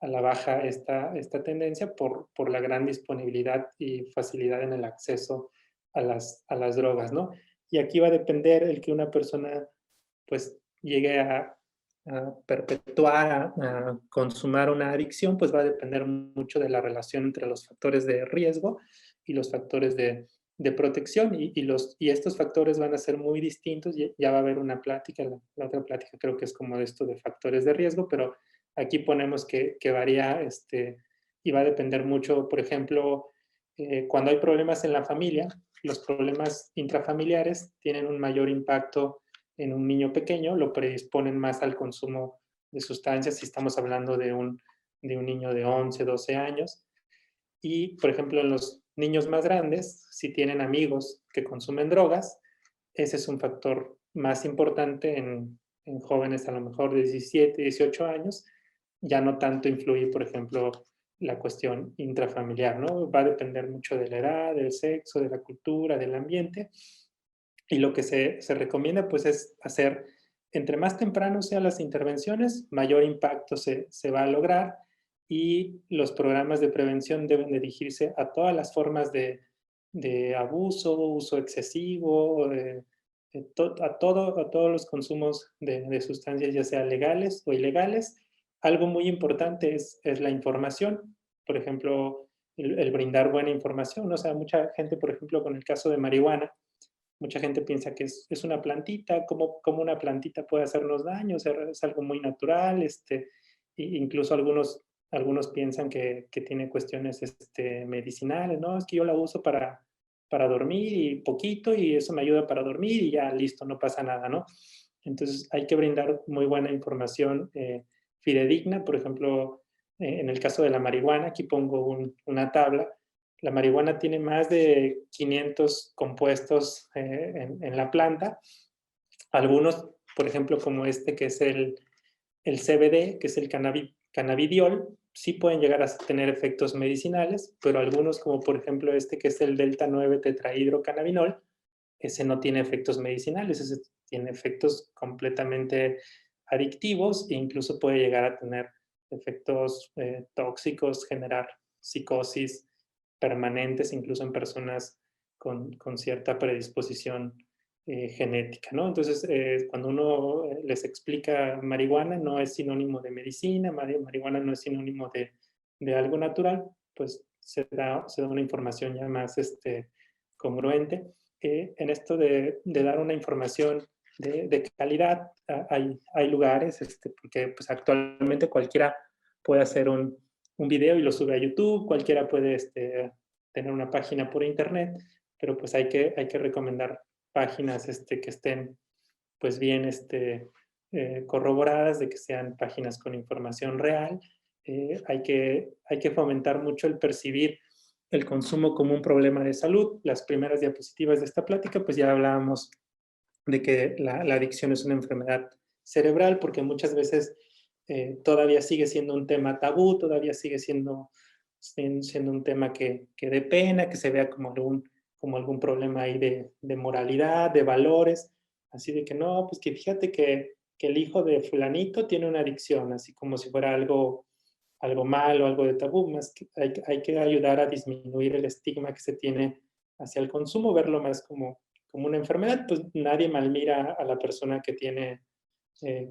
a la baja esta tendencia por la gran disponibilidad y facilidad en el acceso a las drogas, ¿no? Y aquí va a depender el que una persona pues llegue a perpetuar, a consumar una adicción, pues va a depender mucho de la relación entre los factores de riesgo y los factores de protección. Y estos factores van a ser muy distintos. Ya va a haber una plática, la otra plática creo que es como de esto de factores de riesgo, pero aquí ponemos que varía y va a depender mucho, por ejemplo, cuando hay problemas en la familia, los problemas intrafamiliares tienen un mayor impacto en un niño pequeño, lo predisponen más al consumo de sustancias si estamos hablando de un niño de 11, 12 años. Y, por ejemplo, en los niños más grandes, si tienen amigos que consumen drogas, ese es un factor más importante en jóvenes a lo mejor de 17, 18 años. Ya no tanto influye, por ejemplo, la cuestión intrafamiliar, ¿no? Va a depender mucho de la edad, del sexo, de la cultura, del ambiente. Y lo que se recomienda, pues, es hacer, entre más temprano sean las intervenciones, mayor impacto se va a lograr, y los programas de prevención deben dirigirse a todas las formas de abuso, uso excesivo, a todos los consumos de sustancias, ya sean legales o ilegales. Algo muy importante es la información, por ejemplo, el brindar buena información. O sea, mucha gente, por ejemplo, con el caso de marihuana, mucha gente piensa que es una plantita, ¿cómo una plantita puede hacernos daño? O sea, es algo muy natural, incluso algunos piensan que tiene cuestiones medicinales, ¿no? Es que yo la uso para dormir y poquito, y eso me ayuda para dormir y ya listo, no pasa nada, ¿no? Entonces hay que brindar muy buena información fidedigna. Por ejemplo, en el caso de la marihuana, aquí pongo una tabla. La marihuana tiene más de 500 compuestos en la planta. Algunos, por ejemplo, como que es el CBD, que es el cannabidiol, sí pueden llegar a tener efectos medicinales, pero algunos, como por ejemplo que es el delta 9 tetrahidrocannabinol, ese no tiene efectos medicinales, ese tiene efectos completamente adictivos e incluso puede llegar a tener efectos tóxicos, generar psicosis permanentes, incluso en personas con cierta predisposición genética, ¿no? Entonces, cuando uno les explica marihuana, no es sinónimo de medicina, marihuana no es sinónimo de algo natural, pues se da una información ya más congruente. En esto de dar una información de calidad, hay lugares, porque pues, actualmente cualquiera puede hacer un video y lo sube a YouTube, cualquiera puede tener una página por internet, pero pues hay que recomendar páginas que estén pues bien corroboradas, de que sean páginas con información real. Hay que fomentar mucho el percibir el consumo como un problema de salud. Las primeras diapositivas de esta plática, pues ya hablábamos de que la adicción es una enfermedad cerebral, porque muchas veces todavía sigue siendo un tema tabú, todavía sigue siendo un tema que dé pena, que se vea como algún problema ahí de moralidad, de valores, así de que no, pues que fíjate que el hijo de fulanito tiene una adicción, así como si fuera algo malo, algo de tabú. Más que hay que ayudar a disminuir el estigma que se tiene hacia el consumo, verlo más como una enfermedad. Pues nadie malmira a la persona que tiene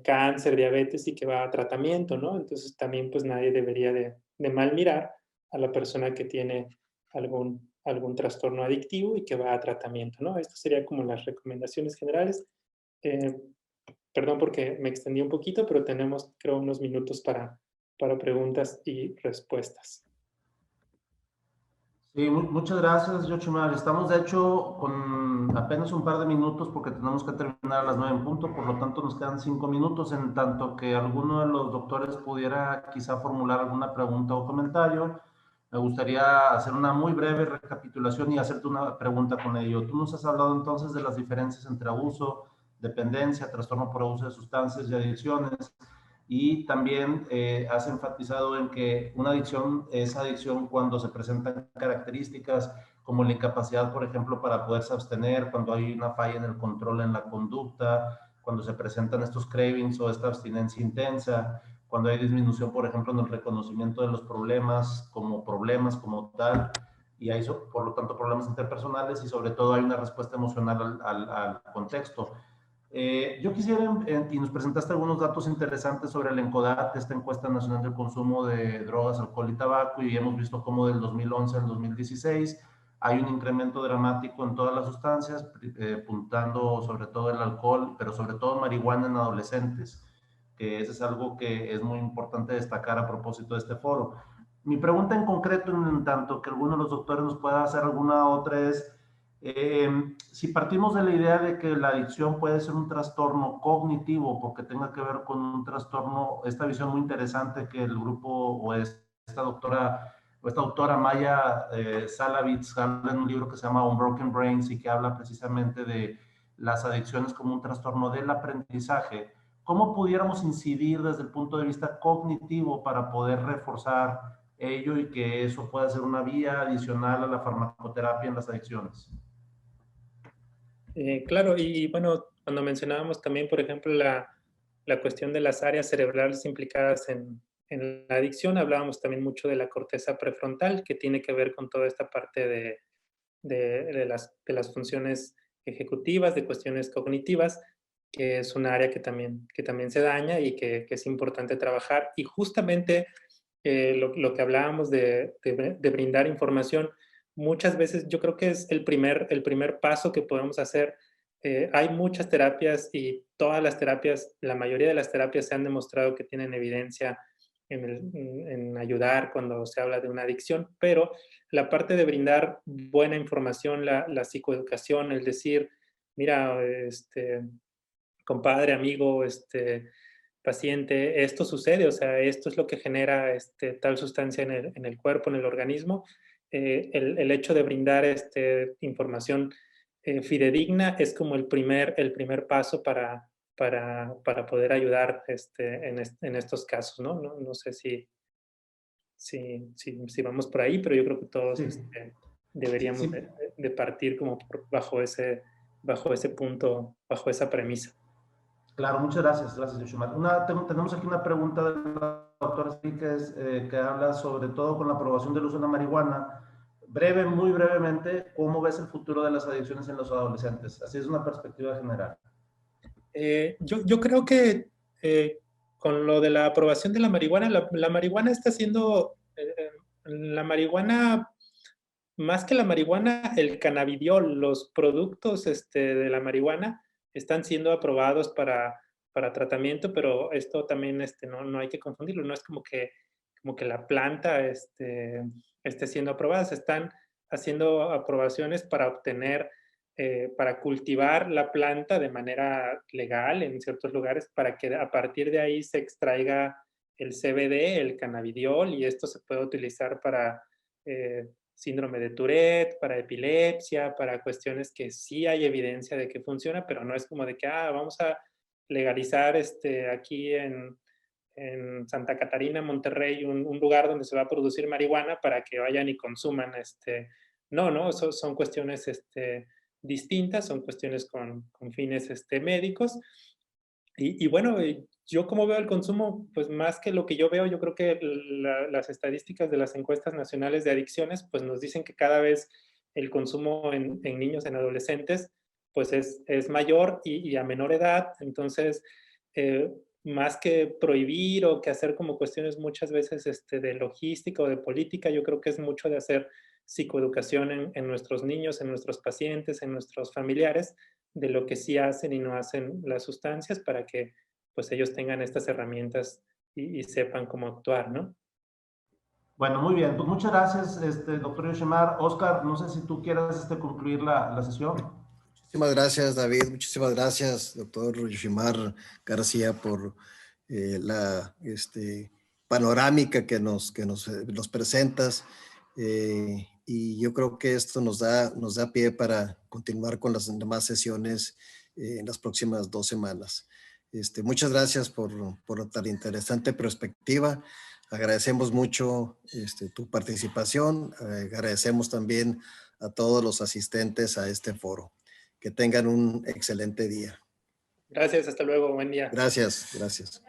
cáncer, diabetes y que va a tratamiento, ¿no? Entonces también pues nadie debería de malmirar a la persona que tiene algún trastorno adictivo y que va a tratamiento, ¿no? Esto sería como las recomendaciones generales. Eh, Perdón porque me extendí un poquito, pero tenemos, creo, unos minutos para preguntas y respuestas. Sí, muchas gracias, Yoshimar. Estamos, de hecho, con apenas un par de minutos porque tenemos que terminar a las 9 en punto, por lo tanto nos quedan 5 minutos, en tanto que alguno de los doctores pudiera quizá formular alguna pregunta o comentario. Me gustaría hacer una muy breve recapitulación y hacerte una pregunta con ello. Tú nos has hablado entonces de las diferencias entre abuso, dependencia, trastorno por abuso de sustancias y adicciones. Y también has enfatizado en que una adicción es adicción cuando se presentan características como la incapacidad, por ejemplo, para poderse abstener, cuando hay una falla en el control en la conducta, cuando se presentan estos cravings o esta abstinencia intensa, cuando hay disminución, por ejemplo, en el reconocimiento de los problemas como tal, y hay, por lo tanto, problemas interpersonales, y sobre todo hay una respuesta emocional al contexto. Yo quisiera, y nos presentaste algunos datos interesantes sobre el ENCODAT, esta encuesta nacional del consumo de drogas, alcohol y tabaco, y hemos visto cómo del 2011 al 2016 hay un incremento dramático en todas las sustancias, puntando sobre todo el alcohol, pero sobre todo marihuana en adolescentes, que eso es algo que es muy importante destacar a propósito de este foro. Mi pregunta en concreto, en tanto que alguno de los doctores nos pueda hacer alguna otra, es si partimos de la idea de que la adicción puede ser un trastorno cognitivo porque tenga que ver con un trastorno, esta visión muy interesante que el grupo o esta autora Maya Salavitz habla en un libro que se llama Unbroken Brains y que habla precisamente de las adicciones como un trastorno del aprendizaje. ¿Cómo pudiéramos incidir desde el punto de vista cognitivo para poder reforzar ello y que eso pueda ser una vía adicional a la farmacoterapia en las adicciones? Claro, y bueno, cuando mencionábamos también, por ejemplo, la cuestión de las áreas cerebrales implicadas en la adicción, hablábamos también mucho de la corteza prefrontal, que tiene que ver con toda esta parte de las funciones ejecutivas, de cuestiones cognitivas, que es un área que también se daña y que es importante trabajar. Y justamente lo que hablábamos de brindar información, muchas veces yo creo que es el primer paso que podemos hacer. Hay muchas terapias y todas las terapias, la mayoría de las terapias se han demostrado que tienen evidencia en ayudar cuando se habla de una adicción, pero la parte de brindar buena información, la psicoeducación, el decir, mira, compadre, amigo, paciente, esto sucede, o sea, esto es lo que genera tal sustancia en el cuerpo, en el organismo. El hecho de brindar información fidedigna es como el primer paso para poder ayudar en estos casos, ¿no? No sé si vamos por ahí, pero yo creo que todos Sí. deberíamos Sí. de partir como bajo ese punto, bajo esa premisa. Claro, muchas gracias, Yoshimar. Tenemos aquí una pregunta del doctor Enríquez que habla sobre todo con la aprobación del uso de la marihuana. Muy brevemente, ¿cómo ves el futuro de las adicciones en los adolescentes? Así es una perspectiva general. Yo creo que con lo de la aprobación de la marihuana, la marihuana está siendo, la marihuana, más que la marihuana, el cannabidiol, los productos de la marihuana están siendo aprobados para tratamiento, pero esto también no hay que confundirlo, no es como que la planta esté siendo aprobada, se están haciendo aprobaciones para obtener para cultivar la planta de manera legal en ciertos lugares para que a partir de ahí se extraiga el CBD, el cannabidiol, y esto se puede utilizar para síndrome de Tourette, para epilepsia, para cuestiones que sí hay evidencia de que funciona, pero no es como de que vamos a legalizar aquí en Santa Catarina, Monterrey, un lugar donde se va a producir marihuana para que vayan y consuman. No, son cuestiones distintas, son cuestiones con fines médicos. Y bueno, yo como veo el consumo, pues más que lo que yo veo, yo creo que las estadísticas de las encuestas nacionales de adicciones, pues nos dicen que cada vez el consumo en niños, en adolescentes, pues es mayor y a menor edad. Entonces, más que prohibir o que hacer como cuestiones muchas veces de logística o de política, yo creo que es mucho de hacer psicoeducación en nuestros niños, en nuestros pacientes, en nuestros familiares, de lo que sí hacen y no hacen las sustancias para que pues ellos tengan estas herramientas y sepan cómo actuar, ¿no? Bueno, muy bien. Pues muchas gracias, doctor Yoshimar. Oscar, no sé si tú quieras concluir la sesión. Muchísimas gracias, David. Muchísimas gracias, doctor Yoshimar García, por la panorámica que nos presentas. Y yo creo que esto nos da pie para continuar con las demás sesiones en las próximas 2 semanas. Muchas gracias por tan interesante perspectiva. Agradecemos mucho tu participación. Agradecemos también a todos los asistentes a este foro. Que tengan un excelente día. Gracias, hasta luego, buen día. Gracias, gracias.